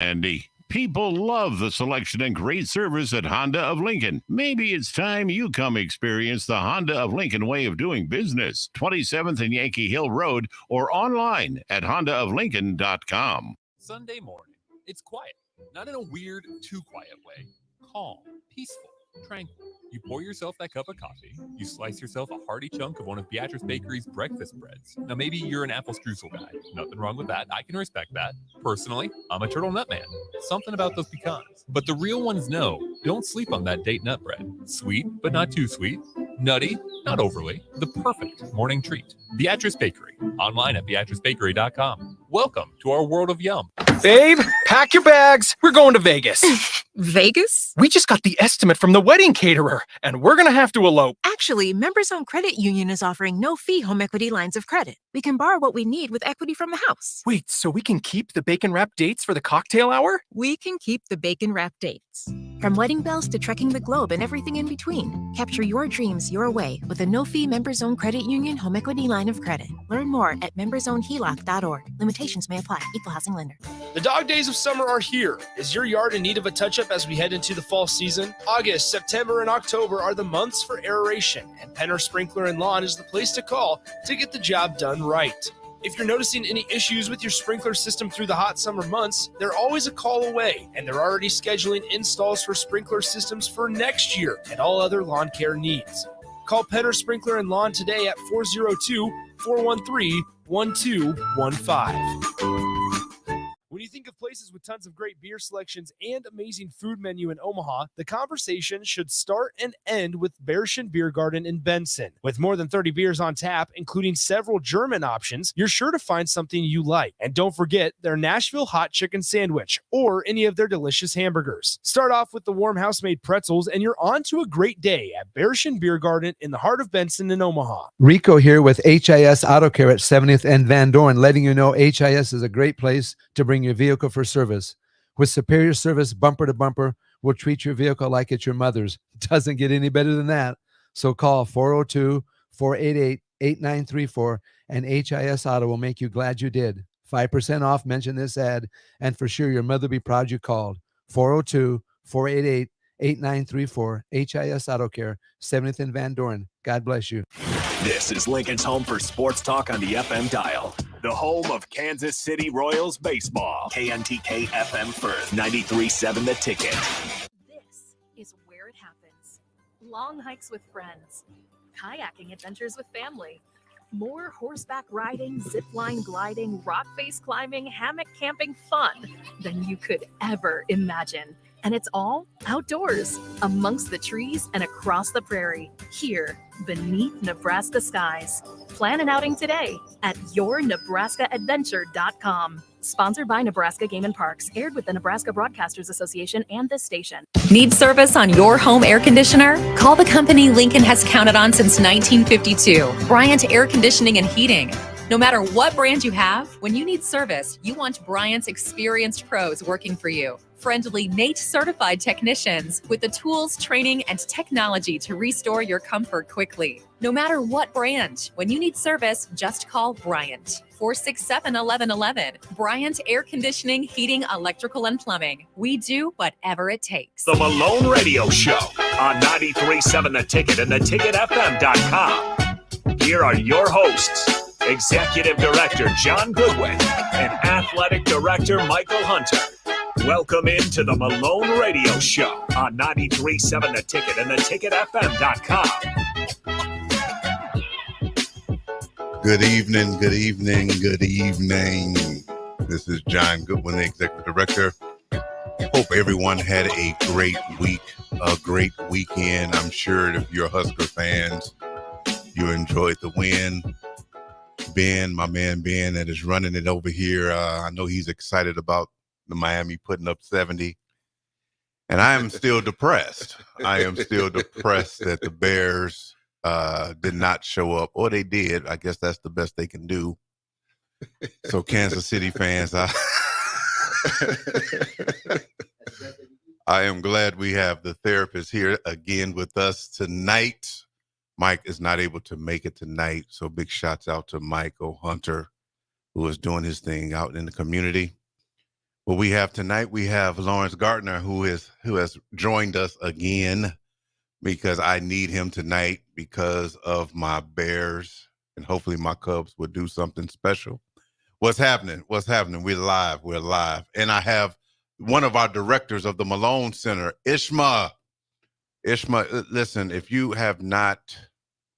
Andy. People love the selection and great service at Honda of Lincoln. Maybe it's time you come experience the Honda of Lincoln way of doing business. 27th and Yankee Hill Road or online at hondaoflincoln.com. Sunday morning. It's quiet. Not in a weird, too quiet way. Calm, peaceful, tranquil. You pour yourself that cup of coffee. You slice yourself a hearty chunk of one of Beatrice Bakery's breakfast breads. Now, maybe you're an apple streusel guy. Nothing wrong with that. I can respect that. Personally, I'm a turtle nut man. Something about those pecans. But the real ones know, don't sleep on that date nut bread. Sweet, but not too sweet. Nutty, not overly. The perfect morning treat. Beatrice Bakery. Online at beatricebakery.com. Welcome to our world of yum. Babe, pack your bags. We're going to Vegas. Vegas? We just got the estimate from the wedding caterer, and we're going to have to elope. Actually, Members Owned Credit Union is offering no-fee home equity lines of credit. We can borrow what we need with equity from the house. Wait, so we can keep the bacon-wrapped dates for the cocktail hour? We can keep the bacon-wrapped dates. From wedding bells to trekking the globe and everything in between, capture your dreams your way with a no-fee Members Owned Credit Union home equity line of credit. Learn more at membersownedheloc.org. Limitations may apply. Equal housing lender. The dog days of summer are here. Is your yard in need of a touch-up as we head into the fall season? August, September, and October are the months for aeration, and Penner Sprinkler and Lawn is the place to call to get the job done right. If you're noticing any issues with your sprinkler system through the hot summer months, they're always a call away, and they're already scheduling installs for sprinkler systems for next year and all other lawn care needs. Call Penner Sprinkler and Lawn today at 402-413-1215. When you think of places with tons of great beer selections and amazing food menu in Omaha, the conversation should start and end with Bearschen Beer Garden in Benson. With more than 30 beers on tap, including several German options, you're sure to find something you like. And don't forget their Nashville hot chicken sandwich or any of their delicious hamburgers. Start off with the warm house-made pretzels and you're on to a great day at Bearschen Beer Garden in the heart of Benson in Omaha. Rico here with HIS Auto Care at 70th and Van Dorn, letting you know HIS is a great place to bring your vehicle for service. With superior service bumper to bumper, we'll treat your vehicle like it's your mother's. Doesn't get any better than that. So call 402-488-8934 and HIS Auto will make you glad you did. 5% off, mention this ad, and for sure your mother will be proud you called. 402-488-8934, HIS Auto Care, 70th and Van Dorn. God bless you. This is Lincoln's home for sports talk on the FM dial. The home of Kansas City Royals baseball. KNTK FM Firth, 93.7 The Ticket. This is where it happens. Long hikes with friends, kayaking adventures with family, more horseback riding, zip line gliding, rock face climbing, hammock camping fun than you could ever imagine. And it's all outdoors, amongst the trees and across the prairie, here beneath Nebraska skies. Plan an outing today at yournebraskaadventure.com. Sponsored by Nebraska Game and Parks, aired with the Nebraska Broadcasters Association and this station. Need service on your home air conditioner? Call the company Lincoln has counted on since 1952, Bryant Air Conditioning and Heating. No matter what brand you have, when you need service, you want Bryant's experienced pros working for you. Friendly NATE certified technicians with the tools, training, and technology to restore your comfort quickly. No matter what brand, when you need service, just call Bryant. 467-1111. Bryant Air Conditioning, Heating, Electrical, and Plumbing. We do whatever it takes. The Malone Radio Show on 93.7 The Ticket and theticketfm.com. Here are your hosts, Executive Director John Goodwin and Athletic Director Michael Hunter. Welcome into the Malone Radio Show on 93.7 The Ticket and theticketfm.com. Good evening, good evening, good evening. This is John Goodwin, the Executive Director. Hope everyone had a great week, a great weekend. I'm sure if you're Husker fans, you enjoyed the win. Ben, my man Ben, that is running it over here. I know he's excited about the Miami putting up 70. And I am still depressed. I am still depressed that the Bears did not show up, or they did. I guess that's the best they can do. So Kansas City fans, I am glad we have the therapist here again with us tonight. Mike is not able to make it tonight, so big shouts out to Michael Hunter, who is doing his thing out in the community. Well, we have Lawrence Gardner, who has joined us again because I need him tonight because of my Bears, and hopefully my Cubs will do something special. What's happening? We're live. And I have one of our directors of the Malone Center, Ishma. Listen, if you have not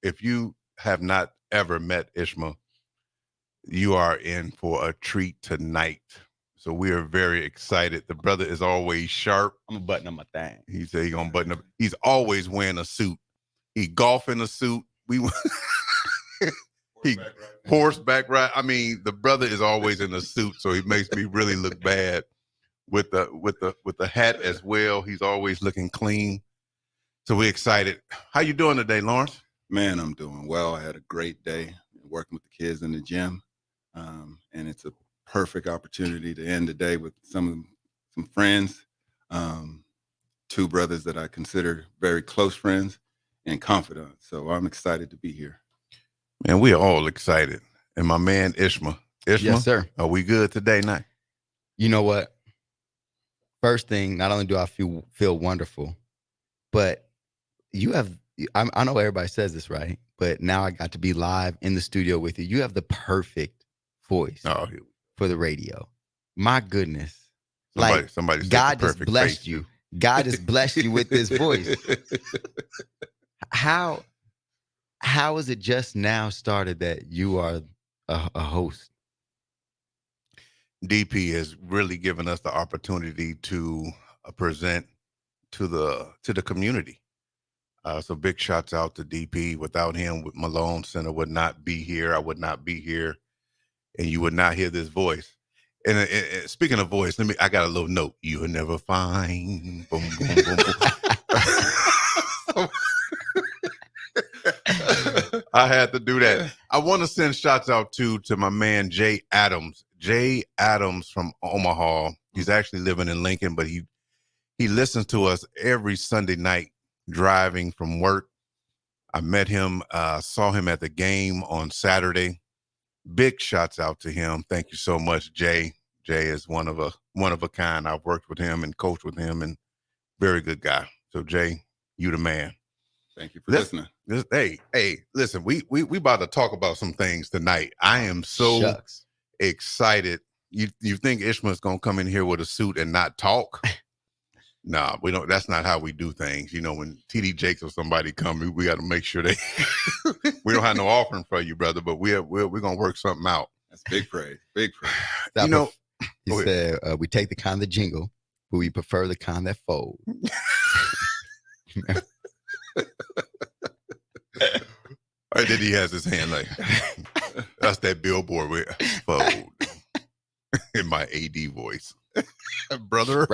ever met Ishma, you are in for a treat tonight. So we are very excited. The brother is always sharp. I'm gonna button up my thing. He said he's gonna button up. He's always wearing a suit. He golf in a suit. He horseback ride. I mean, the brother is always in a suit, so he makes me really look bad with the hat as well. He's always looking clean. So we're excited. How you doing today, Lawrence? Man, I'm doing well. I had a great day working with the kids in the gym, and it's a perfect opportunity to end the day with some friends, two brothers that I consider very close friends and confidants. So I'm excited to be here. Man, we are all excited. And my man Ishma. Yes, sir. Are we good today now? You know what? First thing, not only do I feel wonderful, but I know everybody says this, right? But now I got to be live in the studio with you. You have the perfect voice for the radio. My goodness. Somebody God just blessed you. God has blessed you with this voice. How is it just now started that you are a host? DP has really given us the opportunity to present to the community. So big shouts out to DP. Without him, Malone Center would not be here. I would not be here, and you would not hear this voice. And speaking of voice, I got a little note. You'll never find. Boom, boom, boom, boom. I had to do that. I want to send shots out to my man Jay Adams. Jay Adams from Omaha. He's actually living in Lincoln, but he listens to us every Sunday night driving from work. I met him, saw him at the game on Saturday. Big shots out to him. Thank you so much, Jay. Jay is one of a kind. I've worked with him and coached with him, and very good guy. So Jay, you the man. Thank you for listening. Hey, listen, we about to talk about some things tonight. I am so excited. You think Ishmael's gonna come in here with a suit and not talk? Nah, we don't. That's not how we do things. You know, when TD Jakes or somebody come, we got to make sure they. We don't have no offering for you, brother, but we're gonna work something out. That's big praise. Big praise. You know, he said we take the kind that jingle, but we prefer the kind that fold. And then he has his hand like, that's that billboard with fold in my AD voice. Brother.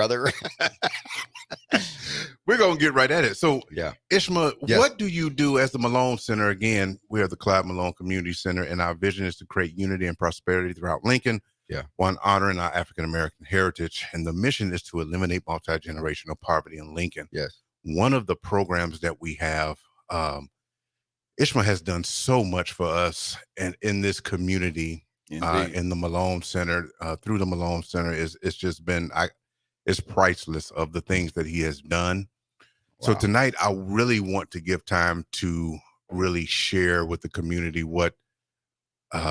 We're going to get right at it. So, yeah, Ishma, what do you do as the Malone Center? Again, we are the Clyde Malone Community Center, and our vision is to create unity and prosperity throughout Lincoln. Yeah. One, honoring our African-American heritage. And the mission is to eliminate multi-generational poverty in Lincoln. Yes. One of the programs that we have, Ishma has done so much for us and in this community, in the Malone Center, through the Malone Center. It's just been, it's priceless of the things that he has done. Wow. So tonight, I really want to give time to really share with the community what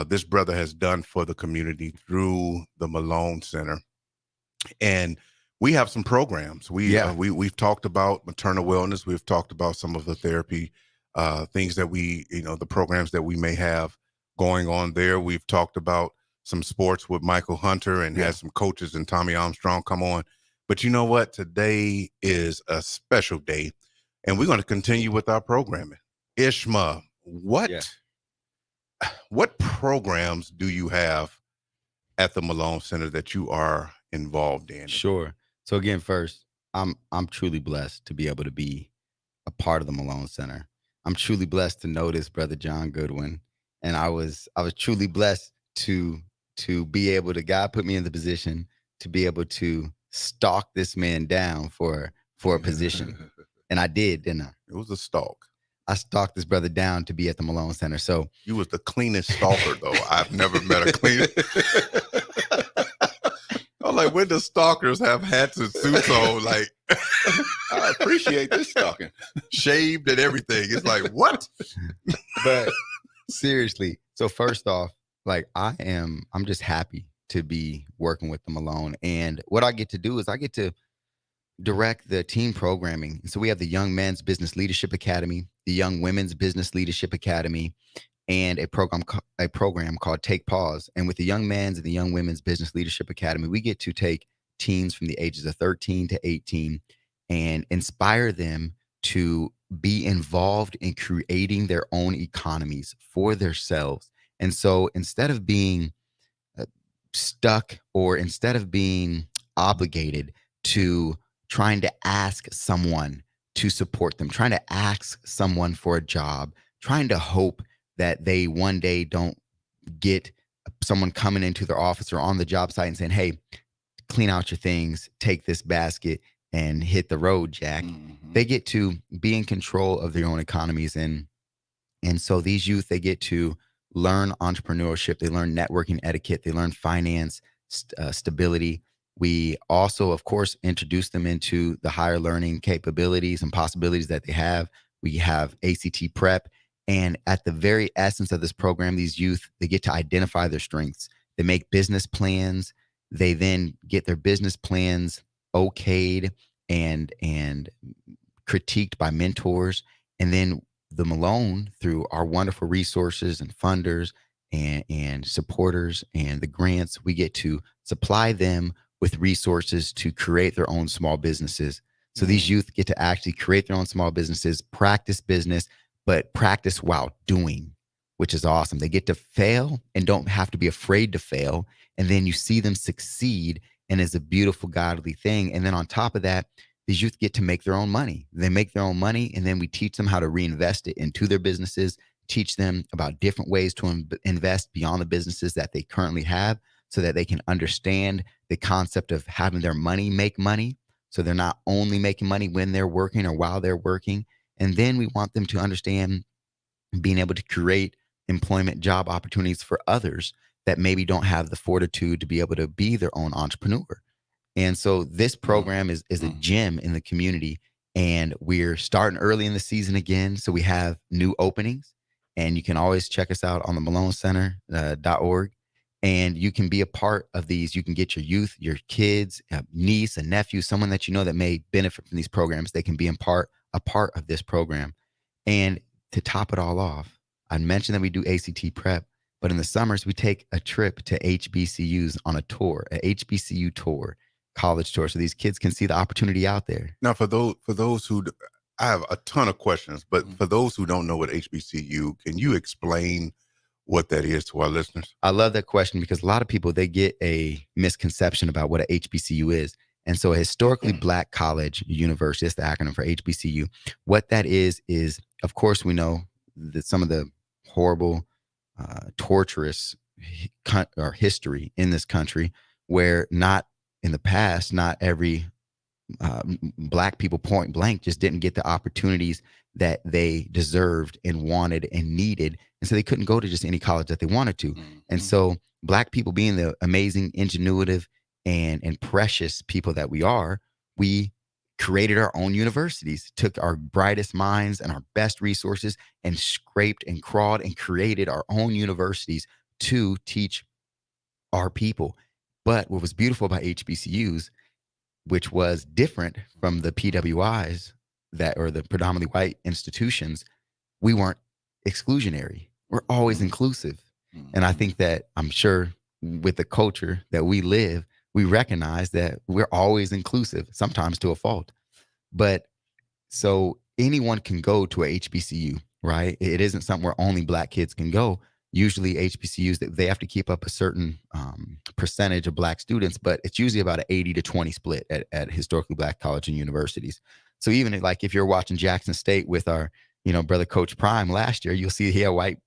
this brother has done for the community through the Malone Center. And we have some programs. We've talked about maternal wellness. We've talked about some of the therapy things that the programs that we may have going on there. We've talked about some sports with Michael Hunter and had some coaches and Tommy Armstrong come on. But you know what? Today is a special day, and we're going to continue with our programming. Ishma, what programs do you have at the Malone Center that you are involved in? Sure. So again, first, I'm truly blessed to be able to be a part of the Malone Center. I'm truly blessed to know this brother John Goodwin, and I was truly blessed to be able to. God put me in the position to be able to stalk this man down for a position, and I did, didn't I? It was a stalk. I stalked this brother down to be at the Malone Center. So you was the cleanest stalker, though. I've never met a clean. Hold like, when the stalkers have hats and suits on, like I appreciate this stalking. shaved and everything. It's like, what? But seriously, so first off, like I'm just happy to be working with the Malone. And what I get to do is I get to direct the team programming. So we have the Young Men's Business Leadership Academy, the Young Women's Business Leadership Academy, and a program called Take Pause. And with the Young Men's and the Young Women's Business Leadership Academy, we get to take teens from the ages of 13 to 18 and inspire them to be involved in creating their own economies for themselves. And so instead of being stuck, or instead of being obligated to trying to ask someone to support them, trying to ask someone for a job, trying to hope that they one day don't get someone coming into their office or on the job site and saying, hey, clean out your things, take this basket and hit the road, Jack. Mm-hmm. They get to be in control of their own economies. And so these youth, they get to learn entrepreneurship, they learn networking etiquette, they learn finance, stability. We also, of course, introduce them into the higher learning capabilities and possibilities that they have. We have ACT prep. And at the very essence of this program, these youth, they get to identify their strengths. They make business plans. They then get their business plans okayed and critiqued by mentors. And then the Malone, through our wonderful resources and funders and supporters and the grants, we get to supply them with resources to create their own small businesses. So these youth get to actually create their own small businesses, practice business, but practice while doing, which is awesome. They get to fail and don't have to be afraid to fail. And then you see them succeed, and it's a beautiful, godly thing. And then on top of that, these youth get to make their own money. They make their own money, and then we teach them how to reinvest it into their businesses, teach them about different ways to invest beyond the businesses that they currently have, so that they can understand the concept of having their money make money. So they're not only making money when they're working or while they're working. And then we want them to understand being able to create employment job opportunities for others that maybe don't have the fortitude to be able to be their own entrepreneur. And so this program is a gem in the community, and we're starting early in the season again. So we have new openings, and you can always check us out on the MaloneCenter.org. And you can be a part of these. You can get your youth, your kids, niece and nephew, someone that you know that may benefit from these programs. They can be a part of this program. And to top it all off, I mentioned that we do ACT prep, but in the summers, we take a trip to HBCUs on a tour, a HBCU tour, college tour. So these kids can see the opportunity out there. Now, for those who, I have a ton of questions, but for those who don't know what HBCU, can you explain what that is to our listeners? I love that question, because a lot of people, they get a misconception about what a HBCU is. And so a historically Black college university, that's the acronym for HBCU. What that is, of course, we know that some of the horrible, torturous history in this country, where not in the past, not every Black people point blank just didn't get the opportunities that they deserved and wanted and needed. And so they couldn't go to just any college that they wanted to. And so Black people, being the amazing, ingenuitive, and precious people that we are, we created our own universities, took our brightest minds and our best resources and scraped and crawled and created our own universities to teach our people. But what was beautiful about HBCUs, which was different from the PWIs or the predominantly white institutions, we weren't exclusionary. We're always inclusive. And I think that, I'm sure with the culture that we live, we recognize that we're always inclusive, sometimes to a fault. But so anyone can go to a HBCU, right? It isn't something where only Black kids can go. Usually HBCUs, they have to keep up a certain percentage of Black students, but it's usually about an 80 to 20 split at historically Black college and universities. So even like if you're watching Jackson State with our, brother Coach Prime last year, you'll see he had white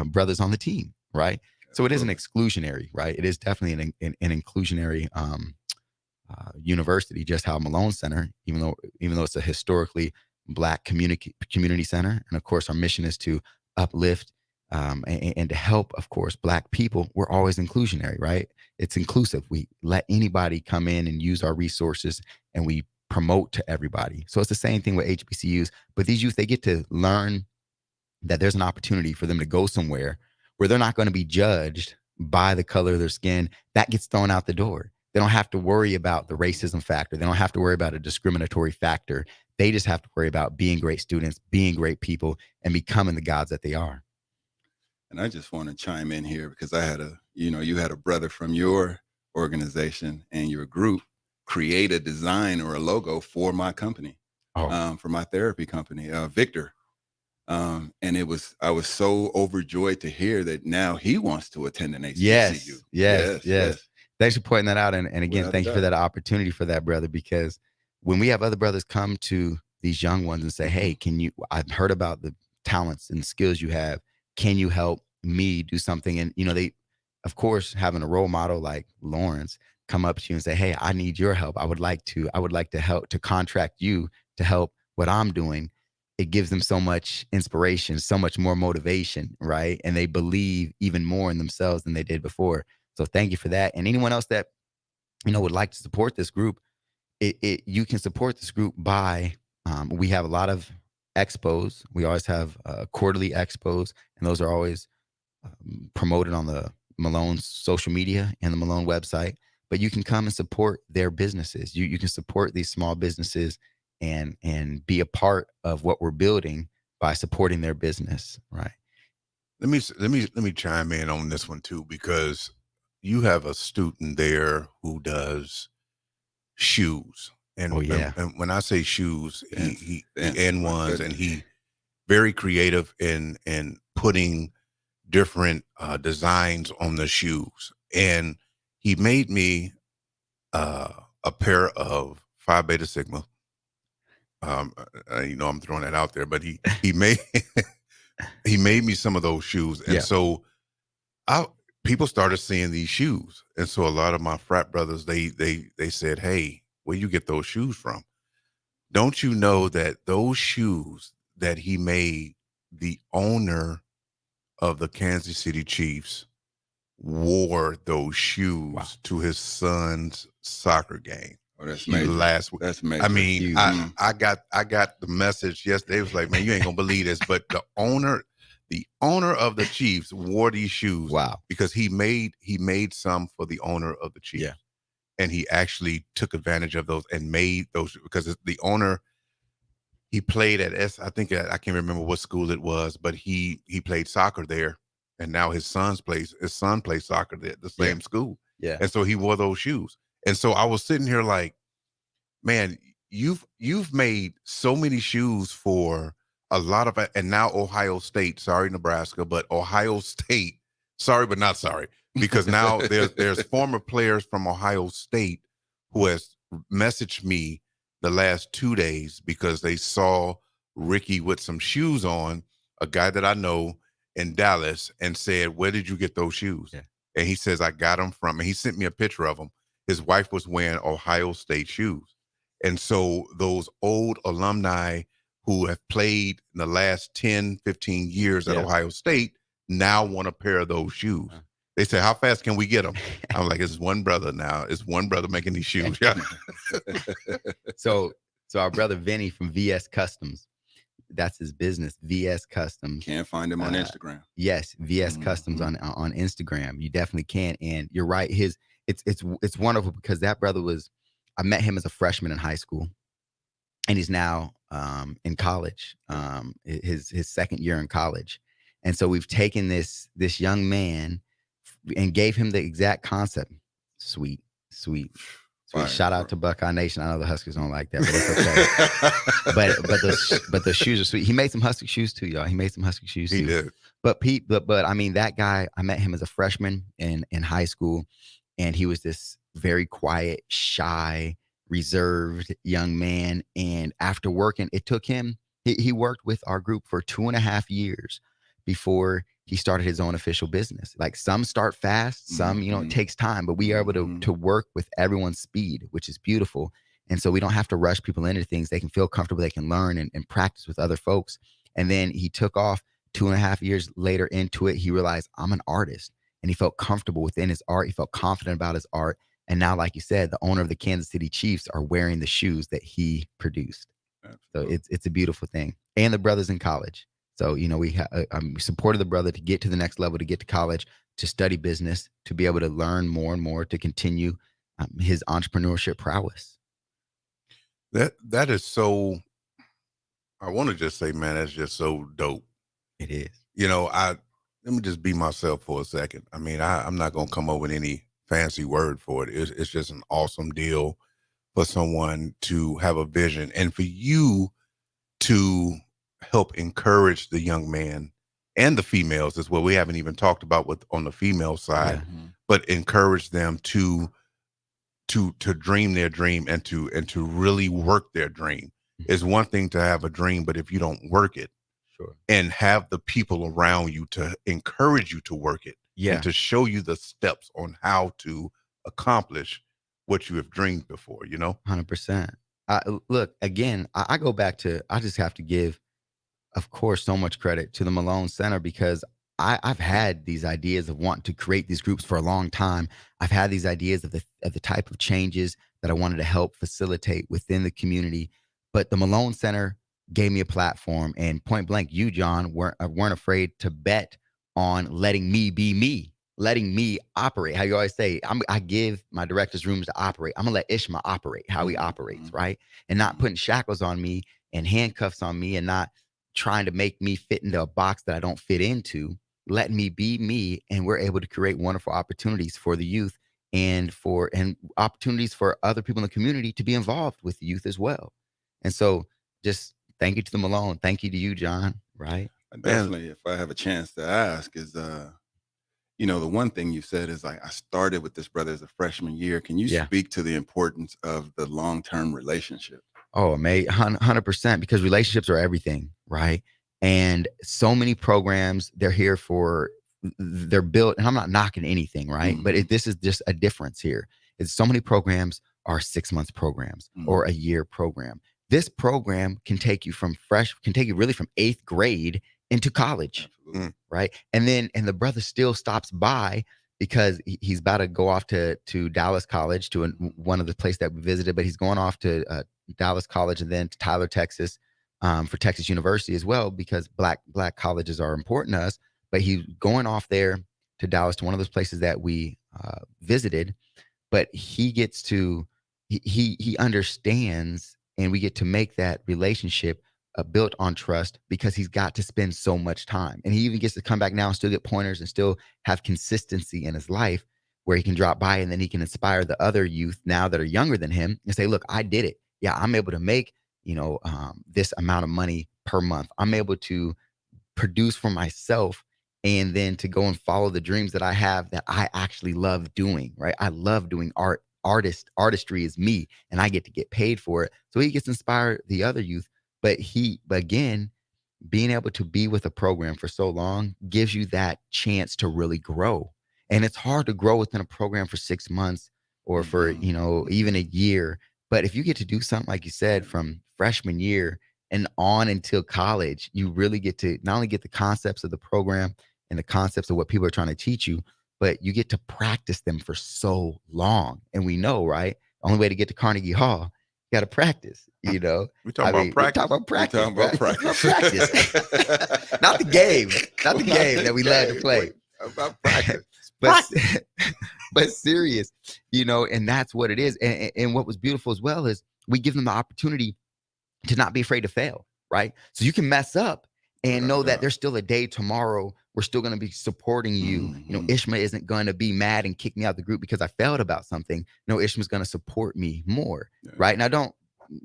brothers on the team, right? So it isn't exclusionary, right? It is definitely an inclusionary university, just how Malone Center, even though it's a historically Black community center. And of course, our mission is to uplift and to help, of course, Black people, we're always inclusionary, right? It's inclusive. We let anybody come in and use our resources, and we promote to everybody. So it's the same thing with HBCUs, but these youth, they get to learn that there's an opportunity for them to go somewhere where they're not going to be judged by the color of their skin. That gets thrown out the door. They don't have to worry about the racism factor. They don't have to worry about a discriminatory factor. They just have to worry about being great students, being great people, and becoming the gods that they are. And I just want to chime in here because you had a brother from your organization and your group create a design or a logo for my company, for my therapy company, Victor. And I was so overjoyed to hear that now he wants to attend an HBCU. Yes. Thanks for pointing that out. And again, thank you for that opportunity for that, brother, because when we have other brothers come to these young ones and say, hey, I've heard about the talents and skills you have. Can you help me do something? And, they, of course, having a role model like Lawrence come up to you and say, hey, I need your help. I would like to help to contract you to help what I'm doing. It gives them so much inspiration, so much more motivation, right? And they believe even more in themselves than they did before. So thank you for that. And anyone else that, would like to support this group, you can support this group by, we have a lot of expos. We always have quarterly expos, and those are always promoted on the Malone social media and the Malone website. But you can come and support their businesses. You can support these small businesses and be a part of what we're building by supporting their business, right? Let me chime in on this one too, because you have a student there who does shoes. And, and when I say shoes, he N1s, and he very creative in putting different designs on the shoes. And he made me a pair of Phi Beta Sigma. I'm throwing that out there, but he made he made me some of those shoes, and so people started seeing these shoes, and so a lot of my frat brothers they said, "Hey, where you get those shoes from? Don't you know that those shoes that he made, the owner of the Kansas City Chiefs wore those shoes to his son's soccer game?" Oh, that's major. Last week. That's major. I mean, I got the message yesterday. It was like, man, you ain't gonna believe this, but the owner of the Chiefs wore these shoes. Wow. Because he made some for the owner of the Chiefs. Yeah. And he actually took advantage of those and made those, because the owner, he played at I can't remember what school it was, but he played soccer there, and now his son plays soccer there at the same school. Yeah. And so he wore those shoes. And so I was sitting here like, man, you've made so many shoes for a lot of, and now Ohio State, sorry Nebraska, but Ohio State, sorry but not sorry, because now there's former players from Ohio State who has messaged me the last 2 days because they saw Ricky with some shoes on, a guy that I know in Dallas, and said, where did you get those shoes? Yeah. And he says, I got them from, and he sent me a picture of them. His wife was wearing Ohio State shoes. And so those old alumni who have played in the last 10, 15 years at Ohio State now want a pair of those shoes. They say, how fast can we get them? I'm like, it's one brother now. It's one brother making these shoes. So our brother Vinny from VS Customs, that's his business, VS Customs. Can't find him on Instagram. Yes, VS Customs on Instagram. You definitely can. And you're right. It's wonderful because that brother I met him as a freshman in high school, and he's now in college, his second year in college. And so we've taken this young man and gave him the exact concept. Sweet. Fire. Shout out to Buckeye Nation. I know the Huskers don't like that, but it's okay. but the shoes are sweet. He made some Husky shoes too, y'all. He made some Husky shoes too. He did. But I mean, that guy, I met him as a freshman in high school, and he was this very quiet, shy, reserved young man. And after working, it took him, he worked with our group for 2.5 years before he started his own official business. Like, some start fast, some, it takes time, but we are able to work with everyone's speed, which is beautiful. And so we don't have to rush people into things. They can feel comfortable. They can learn and practice with other folks. And then he took off 2.5 years later into it, he realized I'm an artist, and he felt comfortable within his art. He felt confident about his art. And now, like you said, the owner of the Kansas City Chiefs are wearing the shoes that he produced. Absolutely. So it's a beautiful thing. And the brother's in college. So, we supported the brother to get to the next level, to get to college, to study business, to be able to learn more and more, to continue his entrepreneurship prowess. That is so, I want to just say, man, that's just so dope. It is. Let me just be myself for a second. I mean, I'm not going to come up with any fancy word for it. It's just an awesome deal for someone to have a vision and for you to help encourage the young man and the females as well. We haven't even talked about what on the female side, but encourage them to dream their dream and to really work their dream. It's one thing to have a dream, but if you don't work it, and have the people around you to encourage you to work it, and to show you the steps on how to accomplish what you have dreamed before, 100%. Look, again, I go back to, I just have to give, of course, so much credit to the Malone Center, because I've had these ideas of wanting to create these groups for a long time. I've had these ideas of the type of changes that I wanted to help facilitate within the community. But the Malone Center gave me a platform, and point blank, you, John, weren't afraid to bet on letting me be me, letting me operate. How you always say, I give my directors rooms to operate. I'm gonna let Ishma operate how he operates, right? And not putting shackles on me and handcuffs on me, and not trying to make me fit into a box that I don't fit into. Let me be me, and we're able to create wonderful opportunities for the youth and opportunities for other people in the community to be involved with the youth as well. And so, just thank you to the Malone. Thank you to you, John. Right? Definitely. If I have a chance to ask, is the one thing you said is, like, I started with this brother as a freshman year. Can you speak to the importance of the long-term relationship? Oh, mate, 100%, because relationships are everything, right? And so many programs, they're built, and I'm not knocking anything, right? But this is just a difference here. It's so many programs are 6 month programs or a year program. This program can take you really from 8th grade into college, right? And the brother still stops by because he's about to go off to Dallas College, to one of the places that we visited, but he's going off to Dallas College and then to Tyler, Texas, for Texas University as well, because black colleges are important to us. But he's going off there to Dallas, to one of those places that we visited. But he gets to, he understands, and we get to make that relationship built on trust, because he's got to spend so much time. And he even gets to come back now and still get pointers and still have consistency in his life, where he can drop by and then he can inspire the other youth now that are younger than him and say, look, I did it. Yeah, I'm able to make, this amount of money per month. I'm able to produce for myself, and then to go and follow the dreams that I have that I actually love doing, right? I love doing art. Artistry is me, and I get to get paid for it. So he gets to inspire the other youth. But again, being able to be with a program for so long gives you that chance to really grow. And it's hard to grow within a program for 6 months or for, even a year. But if you get to do something, like you said, from freshman year and on until college, you really get to not only get the concepts of the program and the concepts of what people are trying to teach you, but you get to practice them for so long. And we know, right? The only way to get to Carnegie Hall, you got to practice, We talking about practice. We're talking about practice. Practice. Not the game. Not the game that we love to play. About practice. But serious, and that's what it is. And what was beautiful as well is we give them the opportunity to not be afraid to fail, right? So you can mess up and know that there's still a day tomorrow. We're still going to be supporting you. Ishma isn't going to be mad and kick me out the group because I failed about something. No, Ishma's going to support me more, right? Now, don't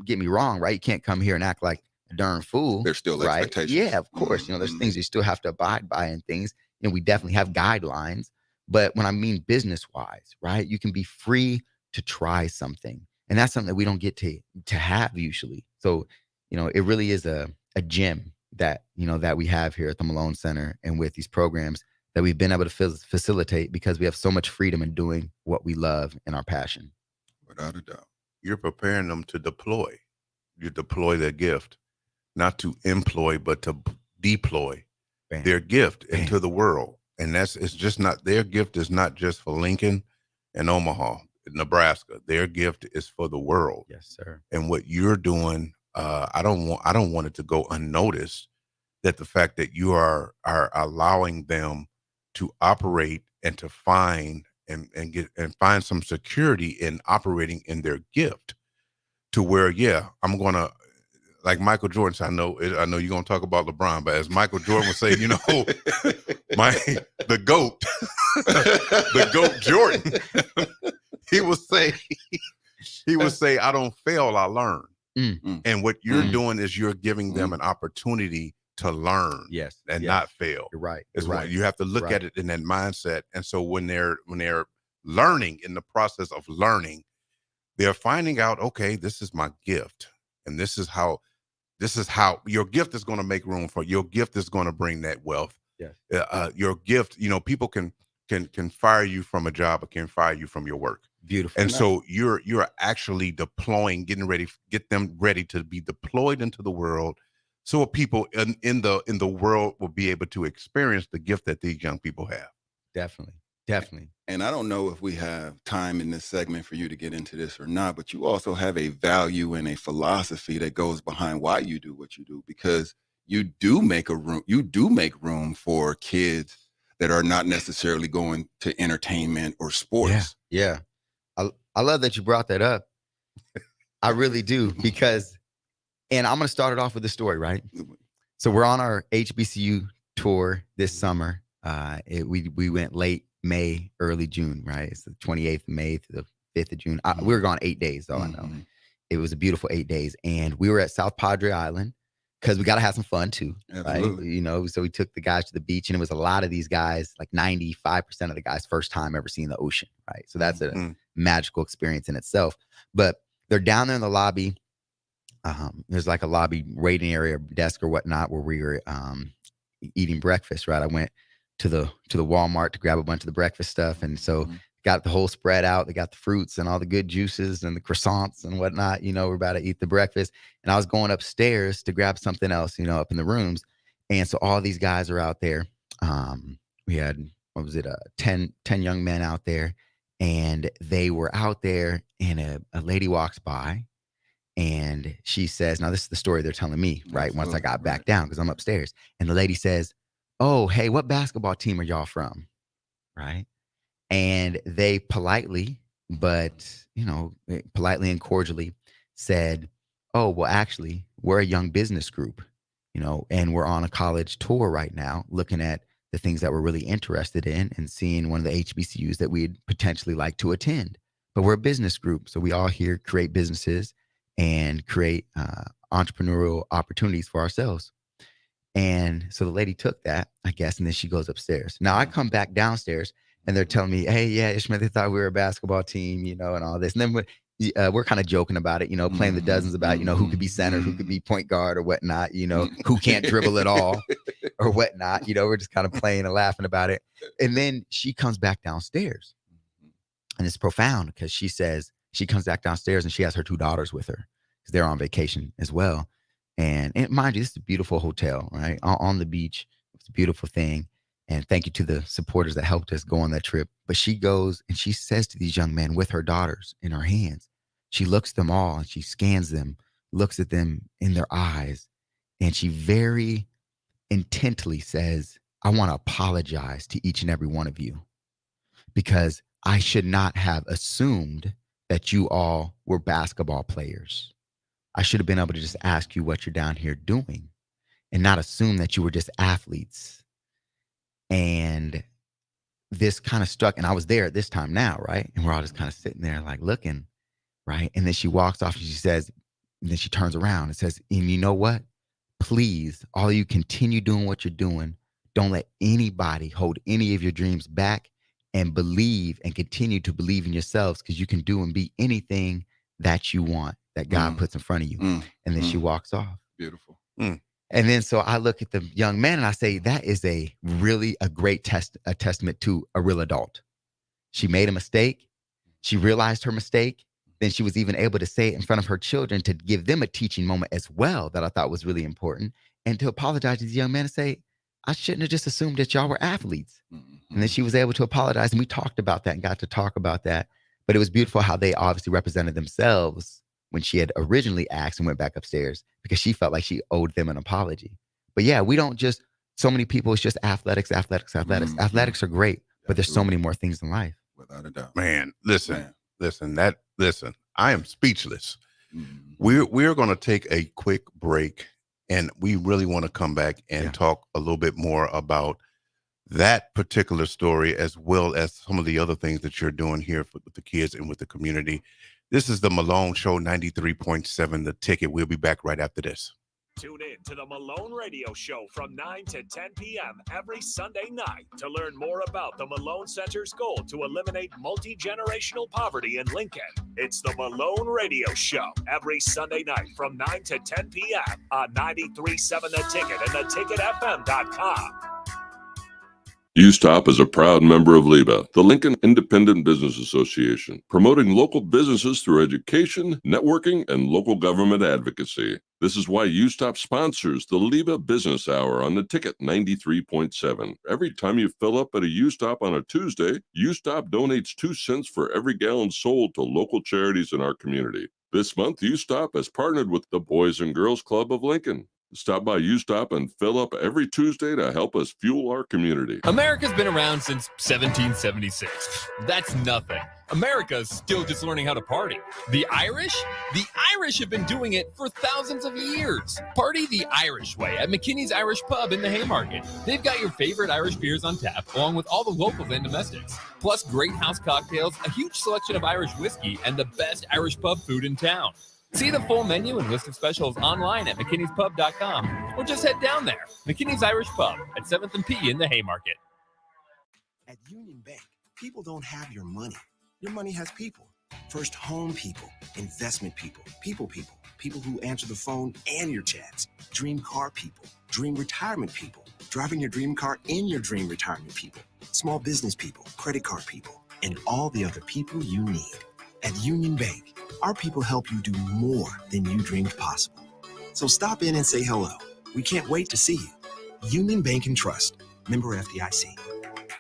get me wrong, right? You can't come here and act like a darn fool. There's still right? expectations. Yeah, of course. There's things you still have to abide by and things. We definitely have guidelines. But when I mean business-wise, right? You can be free to try something. And that's something that we don't get to have usually. So, it really is a gem that, that we have here at the Malone Center, and with these programs that we've been able to facilitate, because we have so much freedom in doing what we love and our passion. Without a doubt. You're preparing them to deploy. You deploy their gift, not to employ, but to deploy Bam. their gift Bam. into the world. And it's just not, their gift is not just for Lincoln and Omaha, Nebraska. Their gift is for the world. Yes, sir. And what you're doing, I don't want it to go unnoticed, that the fact that you are allowing them to operate and to find and find some security in operating in their gift, to where, yeah, I'm gonna, like Michael Jordan said, I know you're gonna talk about LeBron, but as Michael Jordan would say, the GOAT, the GOAT Jordan, he would say, I don't fail, I learn. And what you're doing is you're giving them an opportunity to learn, yes, and yes. not fail. You're right. It's You're right. right. You have to look at it in that mindset. And so when they're learning, in the process of learning, they're finding out, okay, this is my gift, and this is how your gift is going to make room for your gift is going to bring that wealth. Yes. Your gift, people can fire you from a job, or can fire you from your work. Beautiful. And so you're actually deploying, get them ready to be deployed into the world, so people in the world will be able to experience the gift that these young people have. Definitely. And I don't know if we have time in this segment for you to get into this or not, but you also have a value and a philosophy that goes behind why you do what you do, because you do make room for kids that are not necessarily going to entertainment or sports. Yeah. I love that you brought that up. I really do, because, and I'm going to start it off with the story, right? So we're on our HBCU tour this summer. We went late May, early June, right? It's the 28th of May to the 5th of June. We were gone 8 days, though. I know it was a beautiful 8 days, and we were at South Padre Island because we got to have some fun too, Absolutely. right? So we took the guys to the beach, and it was a lot of these guys, like 95% of the guys, first time ever seeing the ocean, right? So that's a magical experience in itself. But they're down there in the lobby. There's like a lobby waiting area, desk or whatnot, where we were eating breakfast, right? I went to the Walmart to grab a bunch of the breakfast stuff, and so got the whole spread out. They got the fruits and all the good juices and the croissants and whatnot. We're about to eat the breakfast, and I was going upstairs to grab something else, up in the rooms. And so all these guys are out there. We had 10 young men out there, and they were out there, and a lady walks by, and she says, now this is the story they're telling me, right? Once I got back down, because I'm upstairs, and the lady says, oh, hey, what basketball team are y'all from? Right. And they politely and cordially said, oh, well, actually, we're a young business group, and we're on a college tour right now, looking at the things that we're really interested in and seeing one of the HBCUs that we'd potentially like to attend. But we're a business group, so we all here create businesses and create entrepreneurial opportunities for ourselves. And so the lady took that, I guess, and then she goes upstairs. Now I come back downstairs, and they're telling me, hey, yeah, Ishmael, they thought we were a basketball team, and all this. And then we're kind of joking about it, playing the dozens about, who could be center, who could be point guard or whatnot, who can't dribble at all or whatnot. We're just kind of playing and laughing about it. And then she comes back downstairs, and it's profound, because she says, she comes back downstairs and she has her 2 daughters with her, because they're on vacation as well. And mind you, this is a beautiful hotel, right? On the beach. It's a beautiful thing. And thank you to the supporters that helped us go on that trip. But she goes and she says to these young men with her daughters in her hands, she looks at them all and she scans them, looks at them in their eyes. And she very intently says, I want to apologize to each and every one of you, because I should not have assumed that you all were basketball players. I should have been able to just ask you what you're down here doing and not assume that you were just athletes. And this kind of stuck, and I was there at this time now, right? And we're all just kind of sitting there like looking, right? And then she walks off and she says, and then she turns around and says, and you know what? Please, all of you continue doing what you're doing. Don't let anybody hold any of your dreams back, and believe and continue to believe in yourselves, because you can do and be anything that you want, that God puts in front of you. And then she walks off. Beautiful. And then so I look at the young man and I say, that is a great testament to a real adult. She made a mistake. She realized her mistake. Then she was even able to say it in front of her children to give them a teaching moment as well, that I thought was really important. And to apologize to the young man and say, I shouldn't have just assumed that y'all were athletes. Mm-hmm. And then she was able to apologize, and we talked about that and got to talk about that. But it was beautiful how they obviously represented themselves when she had originally asked and went back upstairs, because she felt like she owed them an apology. But yeah, we don't just, so many people, it's just athletics. Mm-hmm. Athletics are great, but there's so many more things in life. Without a doubt. Man, listen, I am speechless. Mm-hmm. We're going to take a quick break, and we really want to come back and talk a little bit more about that particular story, as well as some of the other things that you're doing here with the kids and with the community. This is the Malone Show, 93.7 The Ticket. We'll be back right after this. Tune in to the Malone Radio Show from 9 to 10 p.m. every Sunday night to learn more about the Malone Center's goal to eliminate multi-generational poverty in Lincoln. It's the Malone Radio Show every Sunday night from 9 to 10 p.m. on 93.7 The Ticket and theticketfm.com. USTOP is a proud member of LIBA, the Lincoln Independent Business Association, promoting local businesses through education, networking, and local government advocacy. This is why USTOP sponsors the LIBA Business Hour on the Ticket 93.7. Every time you fill up at a USTOP on a Tuesday, USTOP donates 2 cents for every gallon sold to local charities in our community. This month, USTOP has partnered with the Boys and Girls Club of Lincoln. Stop by USTOP and fill up every Tuesday to help us fuel our community. America's been around since 1776. That's nothing. America's still just learning how to party. The Irish? The Irish have been doing it for thousands of years. Party the Irish way at McKinney's Irish Pub in the Haymarket. They've got your favorite Irish beers on tap, along with all the locals and domestics. Plus great house cocktails, a huge selection of Irish whiskey, and the best Irish pub food in town. See the full menu and list of specials online at mckinneyspub.com, or just head down there. McKinney's Irish Pub at 7th and P in the Haymarket. At Union Bank, people don't have your money. Your money has people. First home people, investment people, people who answer the phone and your chats, dream car people, dream retirement people, driving your dream car in your dream retirement people, small business people, credit card people, and all the other people you need. At Union Bank, our people help you do more than you dreamed possible. So stop in and say hello. We can't wait to see you. Union Bank and Trust. Member FDIC.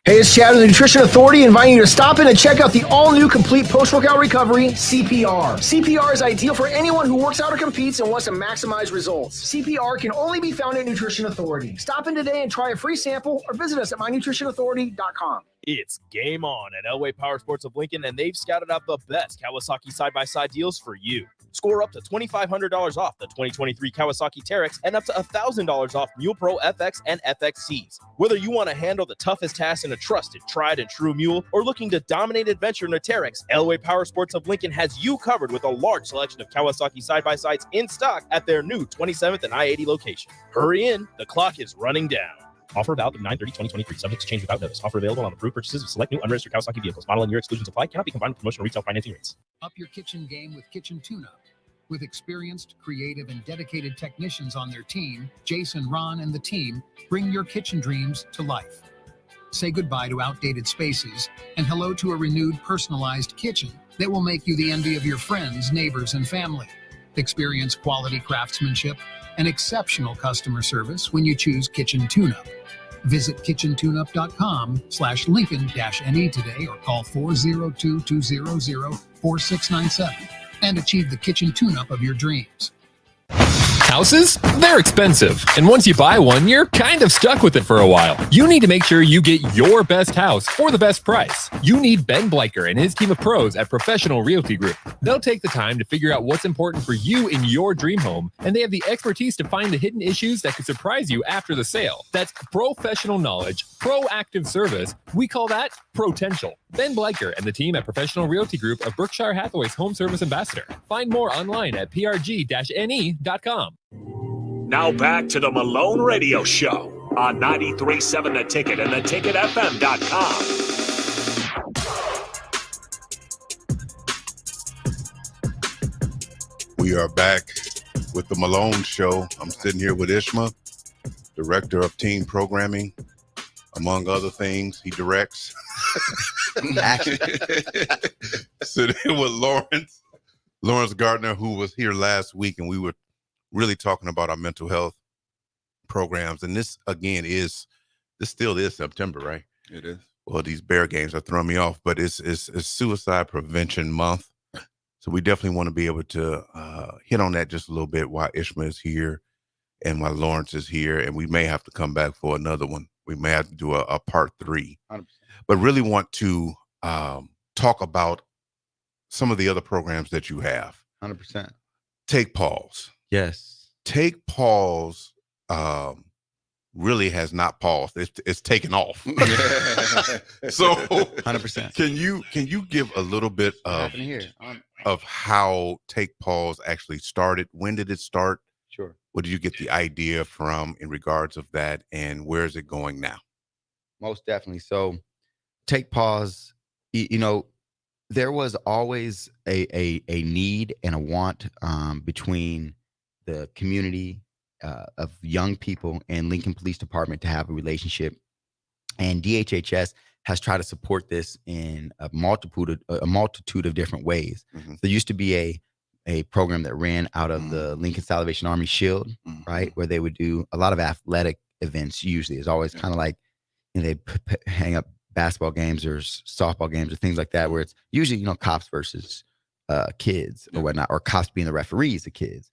Hey, it's Chad of the Nutrition Authority inviting you to stop in and check out the all-new complete post-workout recovery, CPR. CPR is ideal for anyone who works out or competes and wants to maximize results. CPR can only be found at Nutrition Authority. Stop in today and try a free sample or visit us at mynutritionauthority.com. It's game on at Elway Power Sports of Lincoln, and they've scouted out the best Kawasaki side-by-side deals for you. Score up to $2,500 off the 2023 Kawasaki Teryx and up to $1,000 off Mule Pro FX and FXCs. Whether you want to handle the toughest task in a trusted, tried and true mule or looking to dominate adventure in a Teryx, Elway Power Sports of Lincoln has you covered with a large selection of Kawasaki side-by-sides in stock at their new 27th and I-80 location. Hurry in, the clock is running down. Offer valid from 9/30/2023. Subject to change without notice. Offer available on approved purchases of select new unregistered Kawasaki vehicles. Model and year exclusions apply. Cannot be combined with promotional retail financing rates. Up your kitchen game with Kitchen Tune-Up. With experienced, creative, and dedicated technicians on their team, Jason, Ron, and the team bring your kitchen dreams to life. Say goodbye to outdated spaces and hello to a renewed, personalized kitchen that will make you the envy of your friends, neighbors, and family. Experience quality craftsmanship and exceptional customer service when you choose Kitchen Tune-Up. Visit kitchentuneup.com/Lincoln-NE today or call 402-200-4697 and achieve the kitchen tune-up of your dreams. Houses? They're expensive. And once you buy one, you're kind of stuck with it for a while. You need to make sure you get your best house for the best price. You need Ben Bleicher and his team of pros at Professional Realty Group. They'll take the time to figure out what's important for you in your dream home, and they have the expertise to find the hidden issues that could surprise you after the sale. That's professional knowledge, proactive service. We call that potential. Ben Bleicher and the team at Professional Realty Group of Berkshire Hathaway's Home Service Ambassador. Find more online at prg-ne.com. Now back to the Malone Radio Show on 93.7 The Ticket and theticketfm.com. We are back with the Malone Show. I'm sitting here with Ishma, Director of Team Programming. Among other things, he directs. Sitting here with Lawrence Gardner, who was here last week, and we were really talking about our mental health programs. And this, again, is this still is September, right? It is. Well, these Bear games are throwing me off, but it's Suicide Prevention Month. So we definitely want to be able to hit on that just a little bit while Ishma is here and while Lawrence is here. And we may have to come back for another one. We may have to do a part 3. 100%. But really want to talk about some of the other programs that you have. 100%. Take Pause. Yes. Take Pause really has not paused. It's taken off. So 100%. Can you give a little bit of how Take Pause actually started? When did it start? Sure. Where did you get the idea from in regards of that, and where is it going now? Most definitely. So Take Pause, you know, there was always a need and a want between the community of young people and Lincoln Police Department to have a relationship. And DHHS has tried to support this in a multitude of different ways. Mm-hmm. There used to be a program that ran out of the Lincoln Salvation Army Shield, right, where they would do a lot of athletic events. Usually, it's always kind of like, you know, they hang up basketball games or softball games or things like that, where it's usually, you know, cops versus kids or whatnot, or cops being the referees of kids.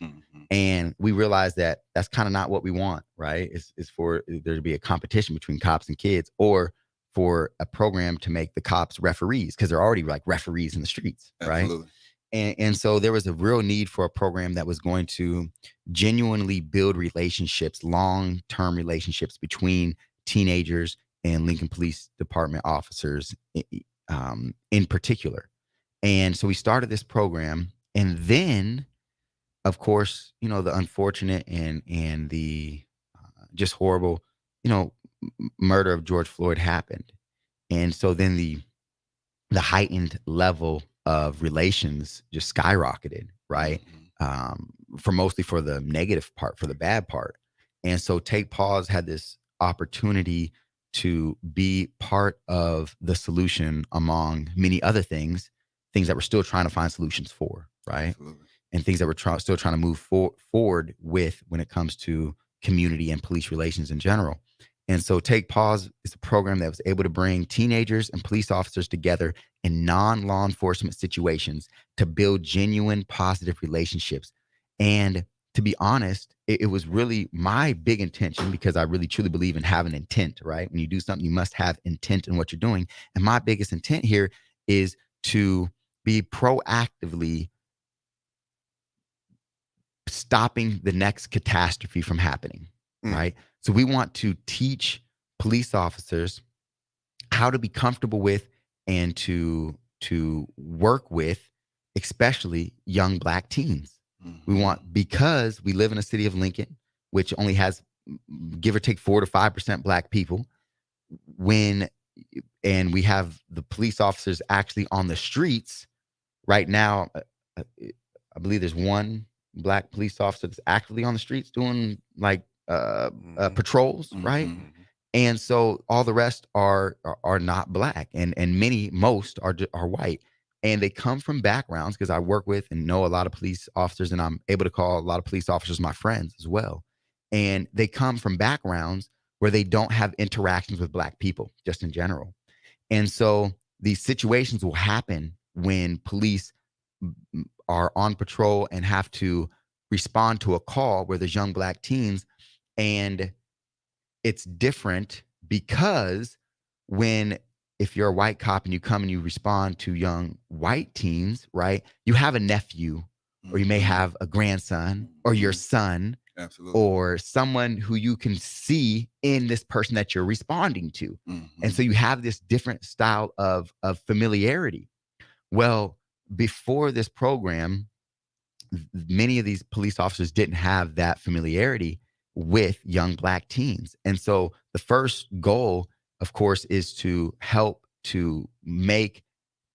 And we realized that that's kind of not what we want, right? It's for there to be a competition between cops and kids, or for a program to make the cops referees, because they're already like referees in the streets, right? Absolutely. And so there was a real need for a program that was going to genuinely build relationships, long-term relationships between teenagers and Lincoln Police Department officers in particular. And so we started this program, and then, of course, you know, the unfortunate and the just horrible, you know, murder of George Floyd happened. And so then the heightened level of relations just skyrocketed, right? Mostly for the negative part, for the bad part. And so Take Pause had this opportunity to be part of the solution among many other things that we're still trying to find solutions for, right? Absolutely. And things that we're still trying to move forward with when it comes to community and police relations in general. And so Take Pause is a program that was able to bring teenagers and police officers together in non-law enforcement situations to build genuine positive relationships. And to be honest, it was really my big intention, because I really truly believe in having intent, right? When you do something, you must have intent in what you're doing. And my biggest intent here is to be proactively stopping the next catastrophe from happening, right? So we want to teach police officers how to be comfortable with and to work with, especially young Black teens. We want, because we live in a city of Lincoln, which only has, give or take, 4 to 5% Black people, and we have the police officers actually on the streets right now. I believe there's one Black police officer that's actively on the streets doing like patrols, right? And so all the rest are not Black, and most are white, and they come from backgrounds, because I work with and know a lot of police officers, and I'm able to call a lot of police officers my friends as well. And they come from backgrounds where they don't have interactions with Black people just in general. And so these situations will happen when police are on patrol and have to respond to a call where there's young Black teens. And it's different because if you're a white cop and you come and you respond to young white teens, right, you have a nephew, or you may have a grandson, or your son, absolutely, or someone who you can see in this person that you're responding to. And so you have this different style of familiarity. Well, before this program, many of these police officers didn't have that familiarity with young Black teens. And so the first goal, of course, is to help to make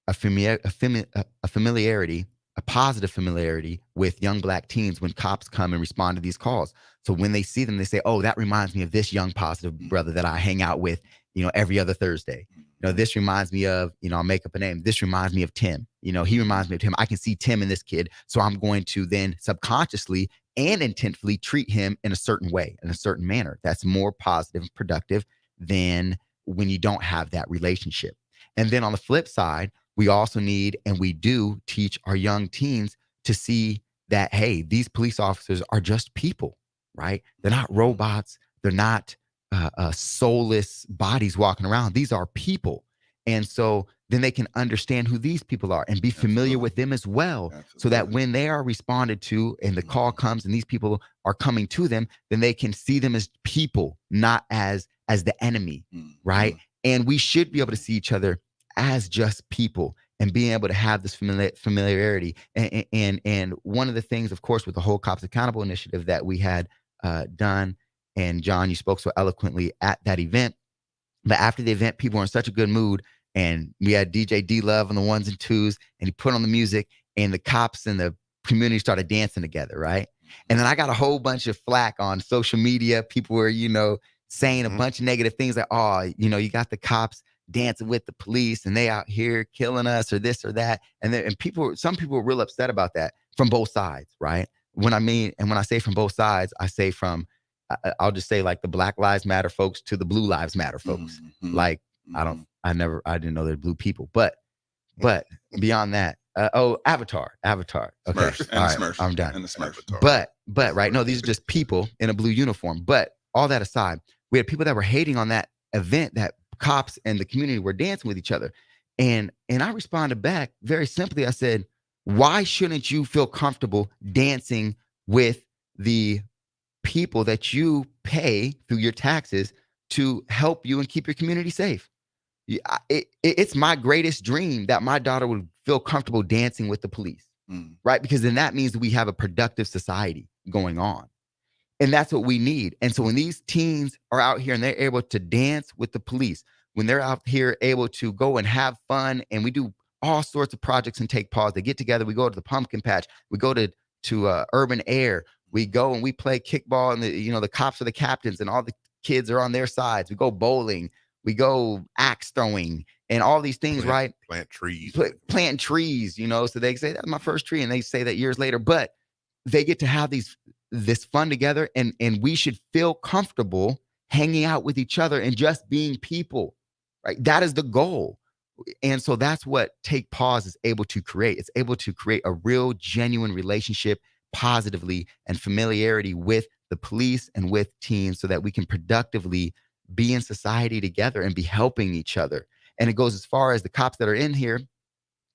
a familiarity, a positive familiarity with young Black teens when cops come and respond to these calls. So when they see them, they say, oh, that reminds me of this young positive brother that I hang out with, you know, every other Thursday. You know, this reminds me of, you know, I'll make up a name. This reminds me of Tim. You know, he reminds me of Tim. I can see Tim in this kid. So I'm going to then subconsciously and intentfully treat him in a certain way, in a certain manner that's more positive and productive than when you don't have that relationship. And then on the flip side, we also need, and we do teach our young teens to see that, hey, these police officers are just people, right? They're not robots. They're not soulless bodies walking around. These are people. And so then they can understand who these people are and be familiar with them as well. So that when they are responded to and the call comes and these people are coming to them, then they can see them as people, not as the enemy, right? And we should be able to see each other as just people and being able to have this familiarity. And one of the things, of course, with the whole Cops Accountable initiative that we had done, and John, you spoke so eloquently at that event, but after the event, people were in such a good mood, and we had DJ D-Love on the ones and twos, and he put on the music, and the cops and the community started dancing together, right? And then I got a whole bunch of flack on social media. People were, saying a bunch of negative things like, oh, you got the cops dancing with the police and they out here killing us or this or that. And some people were real upset about that from both sides, right? When I say from both sides, I say I'll just say like the Black Lives Matter folks to the Blue Lives Matter folks. Like, I didn't know they're blue people, but beyond that, Avatar. Okay. Smurfs, All right. Smurfs, I'm done. and the Smurfs. But right. No, these are just people in a blue uniform. But all that aside, we had people that were hating on that event that cops and the community were dancing with each other. And I responded back very simply. I said, why shouldn't you feel comfortable dancing with the people that you pay through your taxes to help you and keep your community safe? It's my greatest dream that my daughter would feel comfortable dancing with the police, right? Because then that means we have a productive society going on. And that's what we need. And so when these teens are out here and they're able to dance with the police, when they're out here able to go and have fun, and we do all sorts of projects and take pause, they get together, we go to the pumpkin patch, we go to urban air, we go and we play kickball, and the cops are the captains and all the kids are on their sides. We go bowling, we go axe throwing and all these things, right? Plant trees. Planting trees, so they say that's my first tree, and they say that years later, but they get to have this fun together, and we should feel comfortable hanging out with each other and just being people, right? That is the goal. And so that's what Take Pause is able to create. It's able to create a real, genuine relationship positively and familiarity with the police and with teens so that we can productively be in society together and be helping each other. And it goes as far as the cops that are in here.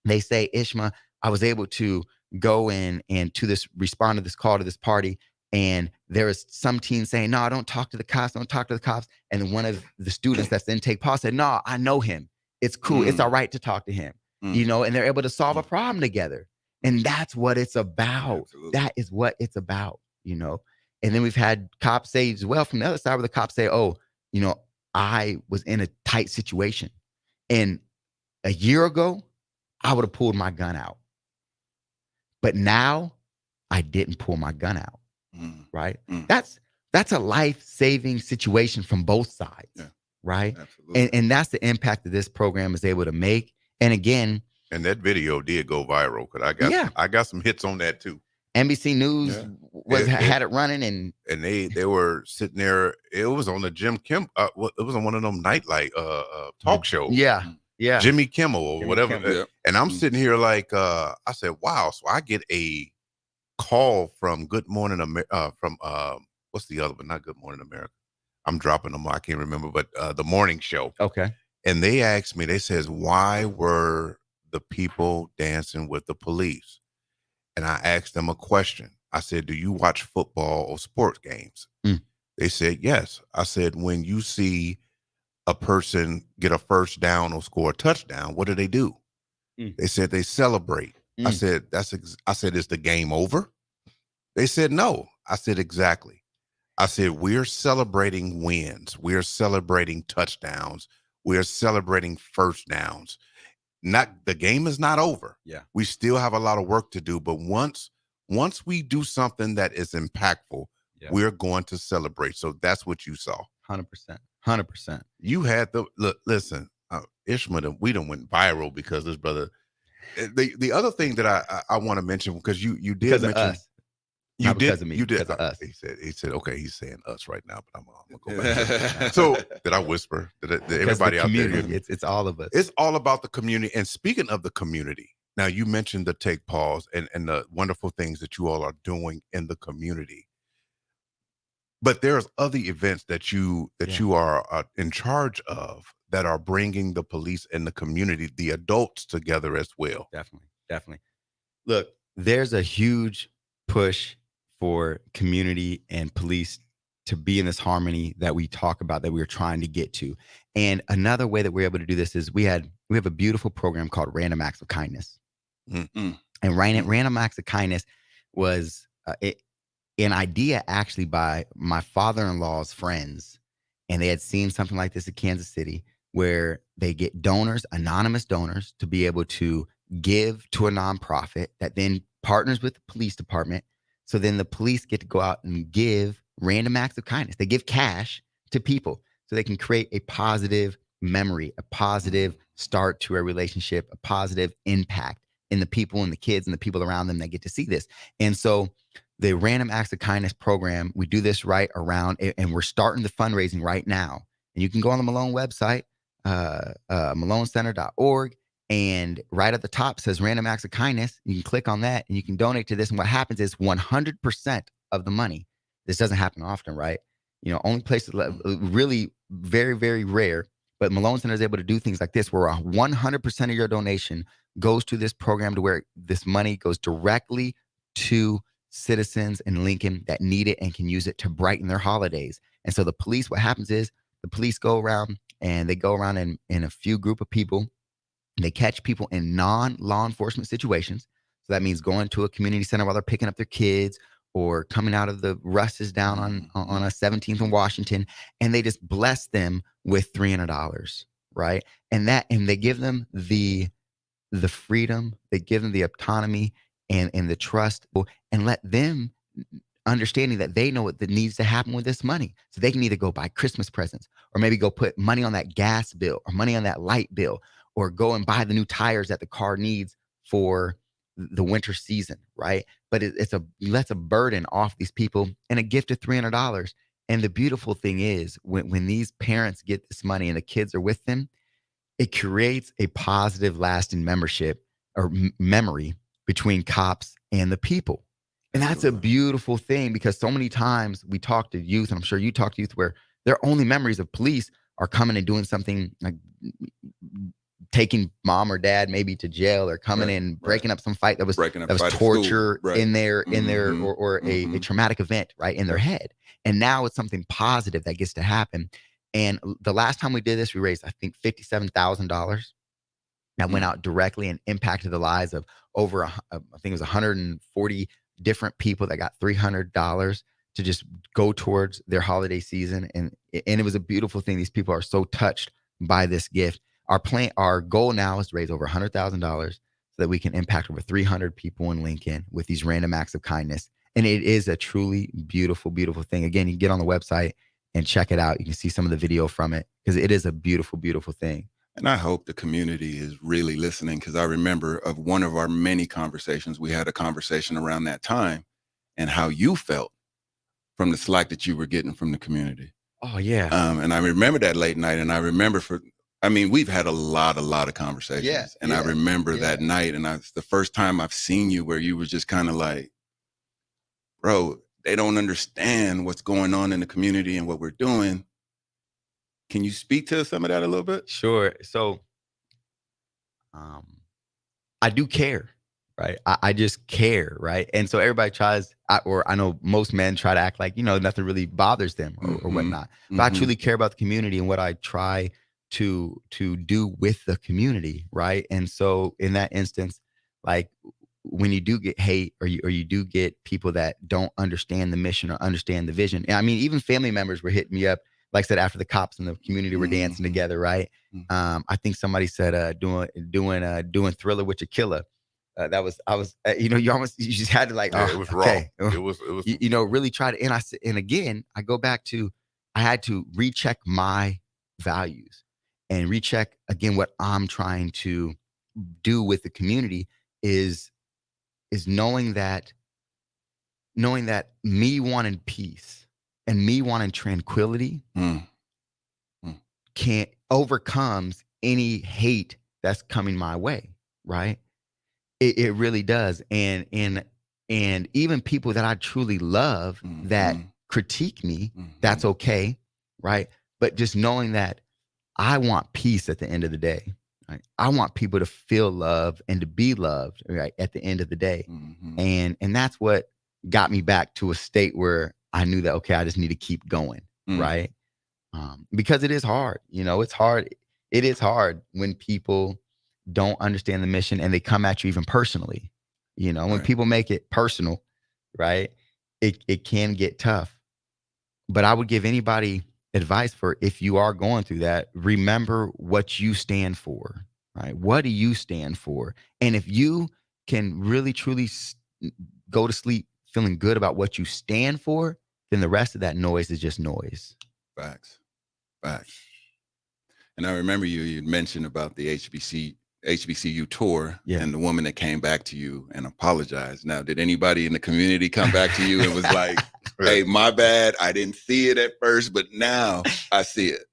They say, Ishma, I was able to go in and respond to this call to this party. And there was some teen saying, no, don't talk to the cops. And then one of the students that's in Take Pause said, no, I know him. It's cool. It's all right to talk to him, and they're able to solve a problem together. And that's what it's about. Absolutely. That is what it's about, And then we've had cops say as well from the other side where the cops say, oh, I was in a tight situation. And a year ago, I would have pulled my gun out. But now I didn't pull my gun out. Right? That's a life-saving situation from both sides. Yeah. Right. And that's the impact that this program is able to make. And again, and that video did go viral because I got some hits on that too. NBC News had it running, and they were sitting there. It was on the Jim Kim. It was on one of them nightlight talk shows. Yeah. Jimmy Kimmel or whatever. Kimmel. And I'm sitting here like I said, wow. So I get a call from Good Morning America. From what's the other one? Not Good Morning America. I'm dropping them. I can't remember, but the morning show. Okay. And they asked me, they says, why were the people dancing with the police? And I asked them a question. I said, do you watch football or sports games? They said, yes. I said, when you see a person get a first down or score a touchdown, what do? They said they celebrate. I said, is the game over? They said, no. I said, exactly. I said, we're celebrating wins. We're celebrating touchdowns. We're celebrating first downs. The game is not over. Yeah. We still have a lot of work to do. But once we do something that is impactful, we're going to celebrate. So that's what you saw. 100%. You had listen, Ishma, we done went viral because this brother. The other thing that I want to mention, because you did mention. You Not did. because of me, You did. because of us. He said. Okay, he's saying us right now, but I'm gonna go back. So did I whisper? Did everybody out there hear me? It's all of us. It's all about the community. And speaking of the community, now you mentioned the Take Pause and the wonderful things that you all are doing in the community. But there's other events that you are in charge of that are bringing the police and the community, the adults together as well. Definitely. Look, there's a huge push for community and police to be in this harmony that we talk about, that we're trying to get to. And another way that we're able to do this is we have a beautiful program called Random Acts of Kindness. Mm-hmm. And Random Acts of Kindness was an idea actually by my father-in-law's friends. And they had seen something like this in Kansas City, where they get donors, anonymous donors, to be able to give to a nonprofit that then partners with the police department. So then the police get to go out and give random acts of kindness. They give cash to people so they can create a positive memory, a positive start to a relationship, a positive impact in the people and the kids and the people around them that get to see this. And so the Random Acts of Kindness program, we do this right around, and we're starting the fundraising right now. And you can go on the Malone website, maloncenter.org, and right at the top says Random Acts of Kindness. You can click on that and you can donate to this. And what happens is 100% of the money, this doesn't happen often, right? Only places, really very, very rare, but Malone Center is able to do things like this, where 100% of your donation goes to this program, to where this money goes directly to citizens in Lincoln that need it and can use it to brighten their holidays. And so the police, what happens is the police go around in a few group of people. They catch people in non-law enforcement situations. So that means going to a community center while they're picking up their kids, or coming out of the Russes down on a 17th in Washington, and they just bless them with $300, right? And they give them the freedom, they give them the autonomy and the trust, and let them understanding that they know what that needs to happen with this money. So they can either go buy Christmas presents, or maybe go put money on that gas bill, or money on that light bill, or go and buy the new tires that the car needs for the winter season, right? But it lets a burden off these people, and a gift of $300. And the beautiful thing is, when these parents get this money and the kids are with them, it creates a positive, lasting memory between cops and the people. And that's a beautiful thing, because so many times we talk to youth, and I'm sure you talk to youth, where their only memories of police are coming and doing something like taking mom or dad maybe to jail, or coming in, breaking up some fight that was torture in their or a traumatic event, right, in their head. And now it's something positive that gets to happen. And the last time we did this, we raised, I think, $57,000 that went out directly and impacted the lives of over, I think it was 140 different people that got $300 to just go towards their holiday season. And it was a beautiful thing. These people are so touched by this gift. Our goal now is to raise over $100,000 so that we can impact over 300 people in Lincoln with these random acts of kindness. And it is a truly beautiful, beautiful thing. Again, you can get on the website and check it out. You can see some of the video from it, because it is a beautiful, beautiful thing. And I hope the community is really listening, because I remember of one of our many conversations, we had a conversation around that time, and how you felt from the slack that you were getting from the community. Oh, yeah. And I remember that late night, and I remember we've had a lot of conversations. Yeah, and I remember that night, and it's the first time I've seen you where you were just kind of like, bro, they don't understand what's going on in the community and what we're doing. Can you speak to some of that a little bit? Sure. So I do care, right? I just care, right? And so everybody tries, I know most men try to act like, nothing really bothers them or whatnot. But I truly care about the community and what I try to do with the community, right? And so in that instance, like, when you do get hate, or you do get people that don't understand the mission or understand the vision. I mean, even family members were hitting me up, like I said, after the cops and the community were dancing together, right? I think somebody said doing Thriller with your killer. I was you just had to like, it was okay. raw. It was really try to. And again, I go back to, I had to recheck my values and recheck again what I'm trying to do with the community is knowing that knowing that me wanting peace and me wanting tranquility can't overcomes any hate that's coming my way, right? It really does. And even people that I truly love that critique me, that's okay, right? But just knowing that I want peace at the end of the day. Right? I want people to feel love and to be loved, right, at the end of the day. And that's what got me back to a state where I knew that, okay, I just need to keep going, right? Because it is hard. It's hard. It is hard when people don't understand the mission and they come at you even personally. When people make it personal, right, it can get tough. But I would give anybody advice for, if you are going through that, remember what you stand for, right? What do you stand for? And if you can really, truly go to sleep feeling good about what you stand for, then the rest of that noise is just noise. Facts. And I remember you mentioned about the HBCU tour and the woman that came back to you and apologized. Now, did anybody in the community come back to you and was like, hey, my bad, I didn't see it at first, but now I see it?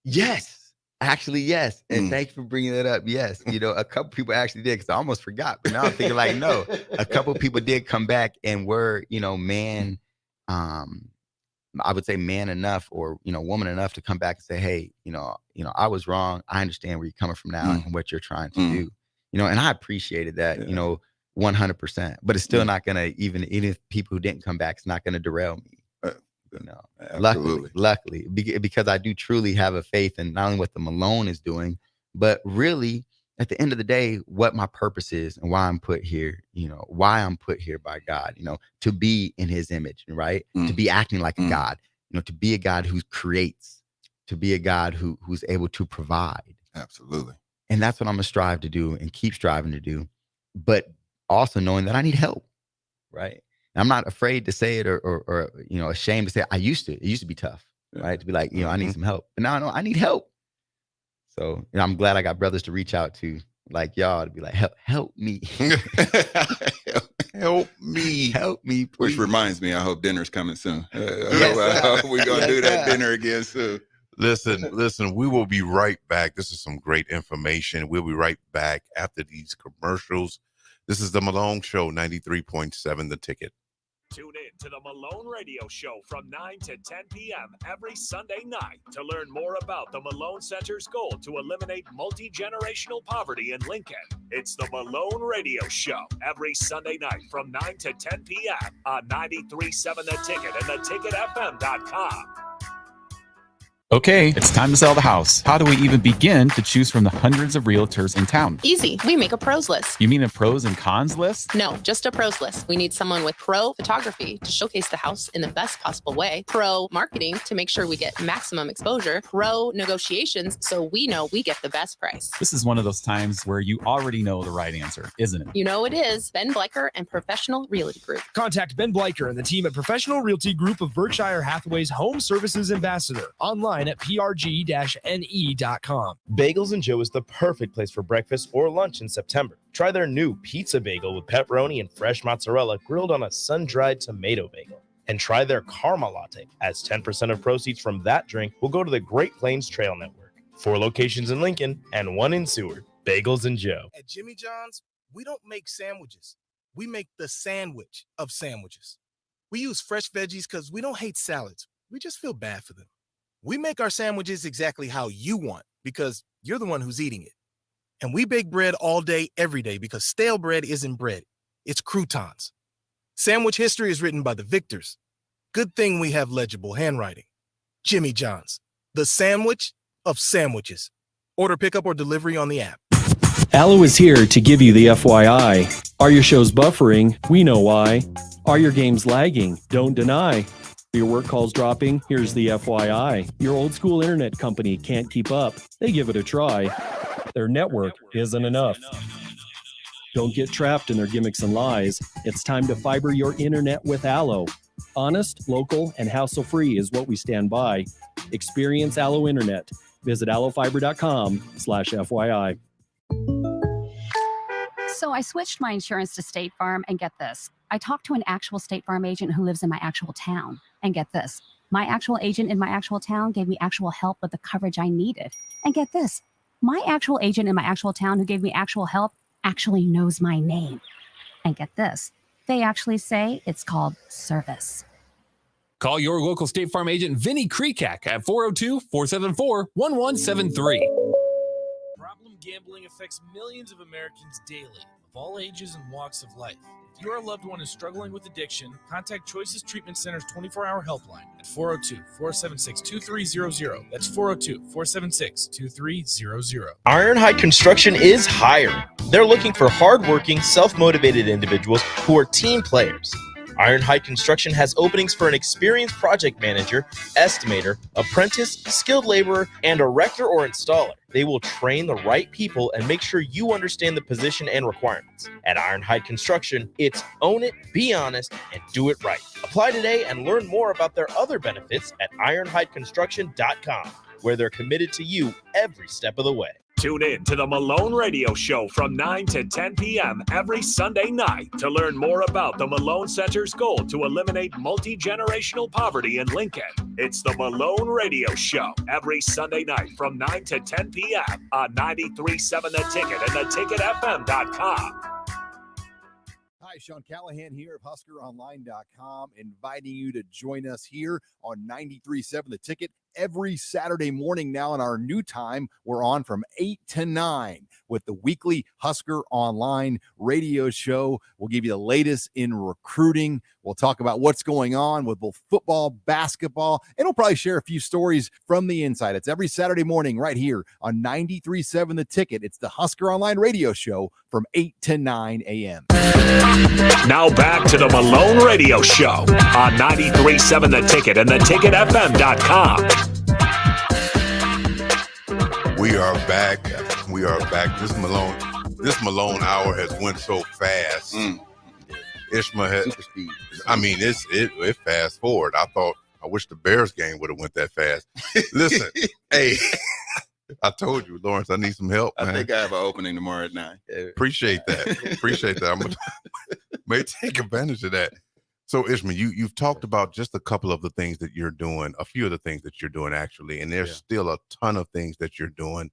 Yes, actually, yes. And thank you for bringing that up. Yes, a couple people actually did, because I almost forgot. But now I'm thinking like, no, a couple people did come back and were, man, I would say man enough or, woman enough to come back and say, hey, I was wrong. I understand where you're coming from now and what you're trying to do, and I appreciated that, 100%, but it's still not going to, even if people who didn't come back, it's not going to derail me. Luckily, because I do truly have a faith in not only what the Malone is doing, but really at the end of the day, what my purpose is and why I'm put here, why I'm put here by God, to be in his image, right? To be acting like a God, to be a God who creates, to be a God who's able to provide. Absolutely. And that's what I'm going to strive to do and keep striving to do. But also knowing that I need help, right? And I'm not afraid to say it or ashamed to say it. It used to be tough, right? To be like, I need some help. But now I know I need help. So I'm glad I got brothers to reach out to, like y'all, to be like, help me. Help me. Help me, please. Which reminds me, I hope dinner's coming soon. We're going to do that dinner again soon. Listen, we will be right back. This is some great information. We'll be right back after these commercials. This is the Malone Show, 93.7 The Ticket. Tune in to the Malone Radio Show from 9 to 10 p.m. every Sunday night to learn more about the Malone Center's goal to eliminate multi-generational poverty in Lincoln. It's the Malone Radio Show every Sunday night from 9 to 10 p.m. on 93.7 The Ticket and theticketfm.com. Okay, it's time to sell the house. How do we even begin to choose from the hundreds of realtors in town? Easy. We make a pros list. You mean a pros and cons list? No, just a pros list. We need someone with pro photography to showcase the house in the best possible way, pro marketing to make sure we get maximum exposure, pro negotiations so we know we get the best price. This is one of those times where you already know the right answer, isn't it? You know it is. Ben Bleicher and Professional Realty Group. Contact Ben Bleicher and the team at Professional Realty Group of Berkshire Hathaway's Home Services Ambassador. Online at prg-ne.com. Bagels and Joe is the perfect place for breakfast or lunch in September. Try their new pizza bagel with pepperoni and fresh mozzarella grilled on a sun-dried tomato bagel. And try their Karma Latte, as 10% of proceeds from that drink will go to the Great Plains Trail Network. 4 locations in Lincoln and 1 in Seward. Bagels and Joe. At Jimmy John's, we don't make sandwiches. We make the sandwich of sandwiches. We use fresh veggies because we don't hate salads. We just feel bad for them. We make our sandwiches exactly how you want because you're the one who's eating it. And we bake bread all day, every day because stale bread isn't bread. It's croutons. Sandwich history is written by the victors. Good thing we have legible handwriting. Jimmy John's, the sandwich of sandwiches. Order pickup or delivery on the app. Allo is here to give you the FYI. Are your shows buffering? We know why. Are your games lagging? Don't deny. Your work calls dropping? Here's the FYI. Your old school internet company can't keep up. They give it a try. Their network isn't enough. Don't get trapped in their gimmicks and lies. It's time to fiber your internet with Allo. Honest, local, and hassle-free is what we stand by. Experience Allo Internet. Visit allofiber.com/FYI. So I switched my insurance to State Farm, and get this. I talked to an actual State Farm agent who lives in my actual town. And get this, my actual agent in my actual town gave me actual help with the coverage I needed. And get this, my actual agent in my actual town who gave me actual help actually knows my name. And get this, they actually say it's called service. Call your local State Farm agent, Vinny Kreekak, at 402-474-1173. Problem gambling affects millions of Americans daily, of all ages and walks of life. If your loved one is struggling with addiction, contact Choices Treatment Center's 24-hour helpline at 402-476-2300. That's 402-476-2300. Ironhide Construction is hiring. They're looking for hardworking, self-motivated individuals who are team players. Ironhide Construction has openings for an experienced project manager, estimator, apprentice, skilled laborer, and erector or installer. They will train the right people and make sure you understand the position and requirements. At Ironhide Construction, it's own it, be honest, and do it right. Apply today and learn more about their other benefits at ironhideconstruction.com, where they're committed to you every step of the way. Tune in to the Malone Radio Show from 9 to 10 p.m. every Sunday night to learn more about the Malone Center's goal to eliminate multi-generational poverty in Lincoln. It's the Malone Radio Show every Sunday night from 9 to 10 p.m. on 93.7 The Ticket and theticketfm.com. Hi, Sean Callahan here of HuskerOnline.com, inviting you to join us here on 93.7 The Ticket every Saturday morning. Now in our new time, we're on from 8 to 9 with the weekly Husker Online radio show. We'll give you the latest in recruiting. We'll talk about what's going on with both football, basketball, and we'll probably share a few stories from the inside. It's every Saturday morning right here on 93.7 The Ticket. It's the Husker Online radio show from 8 to 9 a.m. Now back to the Malone Radio Show on 93.7 The Ticket and theticketfm.com. We are back. We are back. This Malone hour has went so fast. Ishma had, I mean, it fast forward. I wish the Bears game would have went that fast. Listen, hey, I told you, Lawrence, I need some help. I think I have an opening tomorrow at 9. Appreciate that. I'm gonna may take advantage of that. So Ishma, you've talked about just a couple of the things that you're doing, a few of the things that you're doing actually, and there's still a ton of things that you're doing.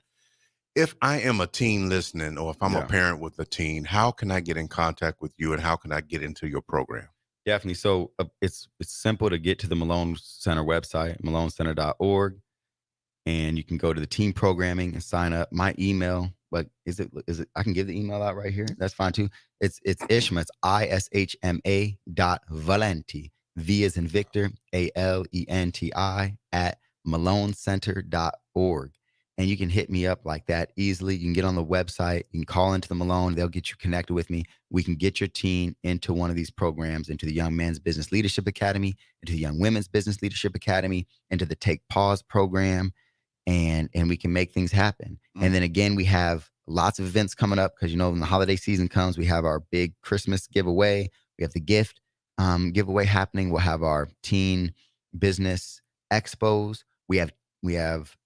If I am a teen listening, or if I'm a parent with a teen, how can I get in contact with you, and how can I get into your program? Definitely. So it's simple to get to the Malone Center website, maloncenter.org, and you can go to the team programming and sign up. My email, but is it? I can give the email out right here. That's fine too. It's Ishma. It's ISHMA.Valenti. V as in Victor, ALENTI at maloncenter.org. And you can hit me up like that easily. You can get on the website. You can call into the Malone. They'll get you connected with me. We can get your teen into one of these programs, into the Young Men's Business Leadership Academy, into the Young Women's Business Leadership Academy, into the Take Pause program, and we can make things happen. And then again, we have lots of events coming up because, when the holiday season comes, we have our big Christmas giveaway. We have the gift giveaway happening. We'll have our teen business expos. We have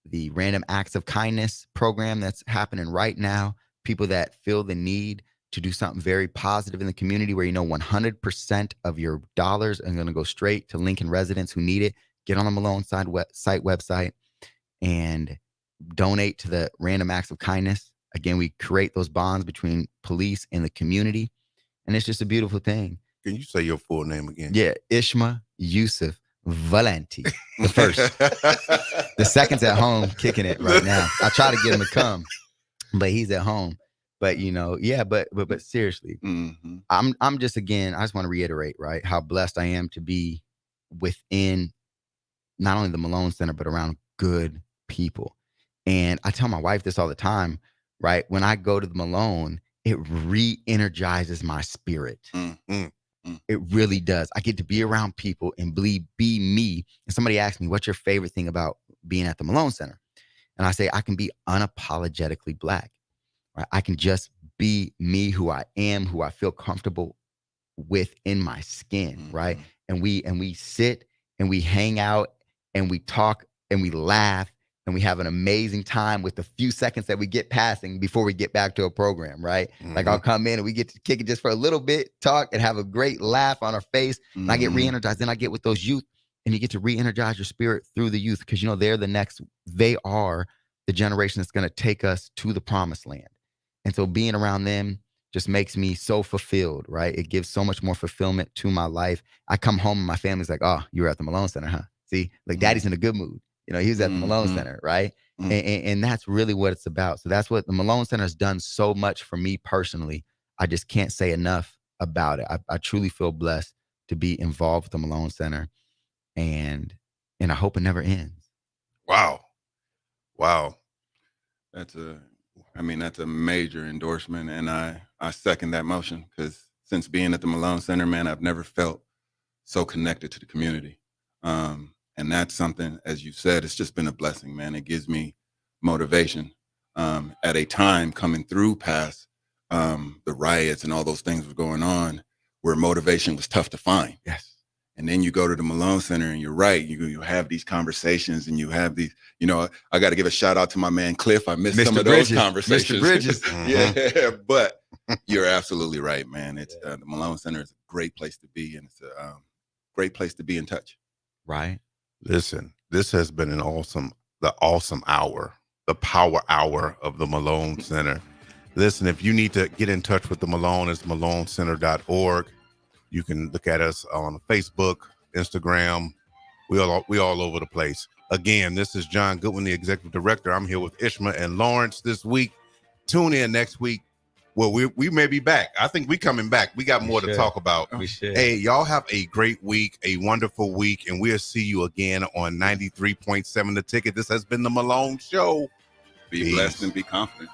the Random Acts of Kindness program that's happening right now. People that feel the need to do something very positive in the community where 100% of your dollars are going to go straight to Lincoln residents who need it. Get on the Malone site website and donate to the Random Acts of Kindness. Again, we create those bonds between police and the community, and it's just a beautiful thing. Can you say your full name again? Yeah, Ishma Yusuf Valenti, the first. The second's at home kicking it right now. I try to get him to come, but he's at home. But but seriously, I'm just, again, I just want to reiterate, right, how blessed I am to be within not only the Malone Center, but around good people. And I tell my wife this all the time, right? When I go to the Malone, it re-energizes my spirit. It really does. I get to be around people and be me. And somebody asked me, what's your favorite thing about being at the Malone Center? And I say, I can be unapologetically Black. Right? I can just be me, who I am, who I feel comfortable with in my skin, right? And we sit and we hang out and we talk and we laugh and we have an amazing time with the few seconds that we get passing before we get back to a program, right? Like I'll come in and we get to kick it just for a little bit, talk, and have a great laugh on our face. And I get re-energized. Then I get with those youth, and you get to re-energize your spirit through the youth because, they are the generation that's going to take us to the promised land. And so being around them just makes me so fulfilled, right? It gives so much more fulfillment to my life. I come home and my family's like, oh, you were at the Malone Center, huh? See, like daddy's in a good mood. He was at the Malone Center, right? And that's really what it's about. So that's what the Malone Center has done so much for me personally. I just can't say enough about it. I truly feel blessed to be involved with the Malone Center, and I hope it never ends. Wow. That's a major endorsement, and I second that motion, because since being at the Malone Center, man, I've never felt so connected to the community. And that's something, as you said, it's just been a blessing, man. It gives me motivation at a time coming through past the riots and all those things were going on, where motivation was tough to find. Yes. And then you go to the Malone Center, and you're right. You have these conversations, and you have these, I got to give a shout out to my man, Cliff. I missed some of those conversations. Mr. Bridges. Yeah, but you're absolutely right, man. It's the Malone Center is a great place to be, and it's a great place to be in touch. Right. Listen, this has been the awesome hour, the power hour of the Malone Center. Listen, if you need to get in touch with the Malone, it's malonecenter.org. You can look at us on Facebook, Instagram. We all over the place. Again, this is John Goodwin, the executive director. I'm here with Ishma and Lawrence this week. Tune in next week. Well, we may be back. I think we coming back. We got more to talk about. We should. Hey, y'all have a great week, a wonderful week, and we'll see you again on 93.7 The Ticket. This has been the Malone Show. Be blessed and be confident.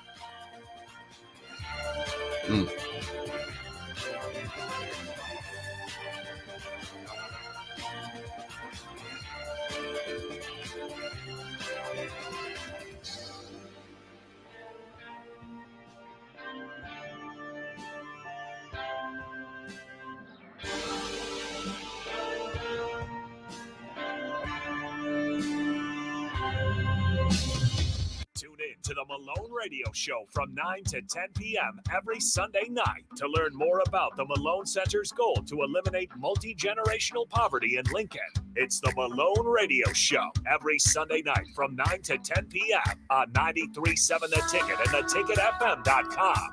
Tune in to the Malone Radio Show from 9 to 10 p.m. every Sunday night to learn more about the Malone Center's goal to eliminate multi-generational poverty in Lincoln. It's the Malone Radio Show every Sunday night from 9 to 10 p.m. on 93.7 The Ticket and theticketfm.com.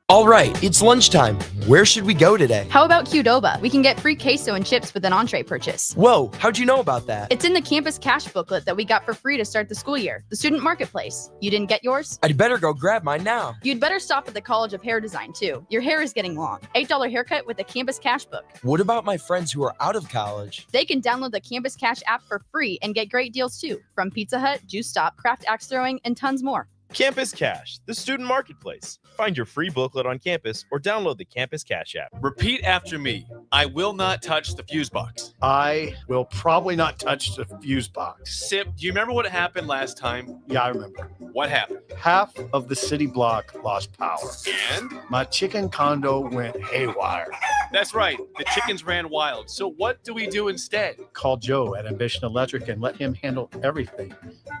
All right, it's lunchtime. Where should we go today? How about Qdoba? We can get free queso and chips with an entree purchase. Whoa, how'd you know about that? It's in the campus cash booklet that we got for free to start the school year, the student marketplace. You didn't get yours? I'd better go grab mine now. You'd better stop at the College of Hair Design too. Your hair is getting long. $8 haircut with the campus cash book. What about my friends who are out of college? They can download the Campus Cash app for free and get great deals too, from Pizza Hut, Juice Stop, Craft Axe Throwing, and tons more. Campus Cash, the student marketplace. Find your free booklet on campus or download the Campus Cash app. Repeat after me. I will not touch the fuse box. I will probably not touch the fuse box. Sip, do you remember what happened last time? Yeah, I remember. What happened? Half of the city block lost power. And? My chicken condo went haywire. That's right. The chickens ran wild. So what do we do instead? Call Joe at Ambition Electric and let him handle everything.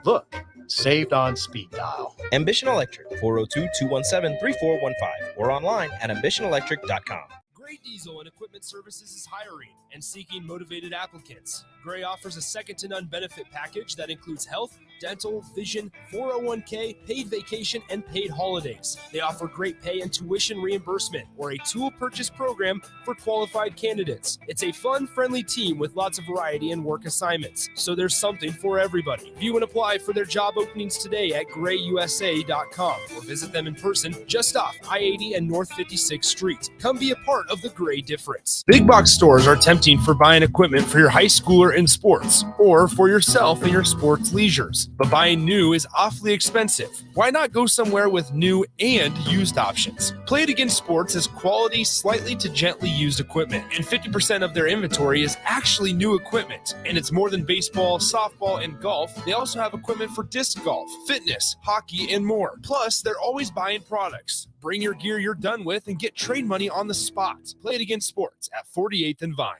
Look, saved on speed dial. Ambition Electric, 402-217-3415 or online at ambitionelectric.com. Gray Diesel and Equipment Services is hiring and seeking motivated applicants. Gray offers a second-to-none benefit package that includes health, dental, vision, 401k, paid vacation, and paid holidays. They offer great pay and tuition reimbursement or a tool purchase program for qualified candidates. It's a fun, friendly team with lots of variety and work assignments, so there's something for everybody. View and apply for their job openings today at grayusa.com or visit them in person just off I-80 and North 56th Street. Come be a part of the Gray difference. Big box stores are tempting for buying equipment for your high schooler in sports or for yourself in your sports leisures. But buying new is awfully expensive. Why not go somewhere with new and used options? Play It Against Sports has quality, slightly to gently used equipment, and 50% of their inventory is actually new equipment. And it's more than baseball, softball, and golf. They also have equipment for disc golf, fitness, hockey, and more. Plus, they're always buying products. Bring your gear you're done with and get trade money on the spot. Play It Against Sports at 48th and Vine.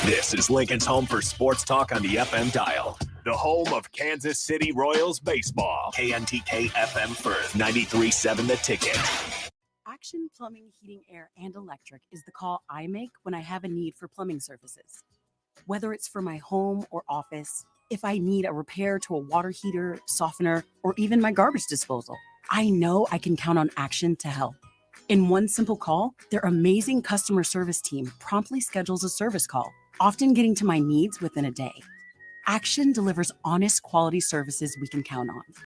This is Lincoln's home for sports talk on the FM dial. the home of Kansas City Royals baseball. KNTK FM Firth, 93.7 The Ticket. Action Plumbing, Heating, Air, and Electric is the call I make when I have a need for plumbing services. Whether it's for my home or office, if I need a repair to a water heater, softener, or even my garbage disposal, I know I can count on Action to help. In one simple call, their amazing customer service team promptly schedules a service call, often getting to my needs within a day. Action delivers honest, quality services we can count on.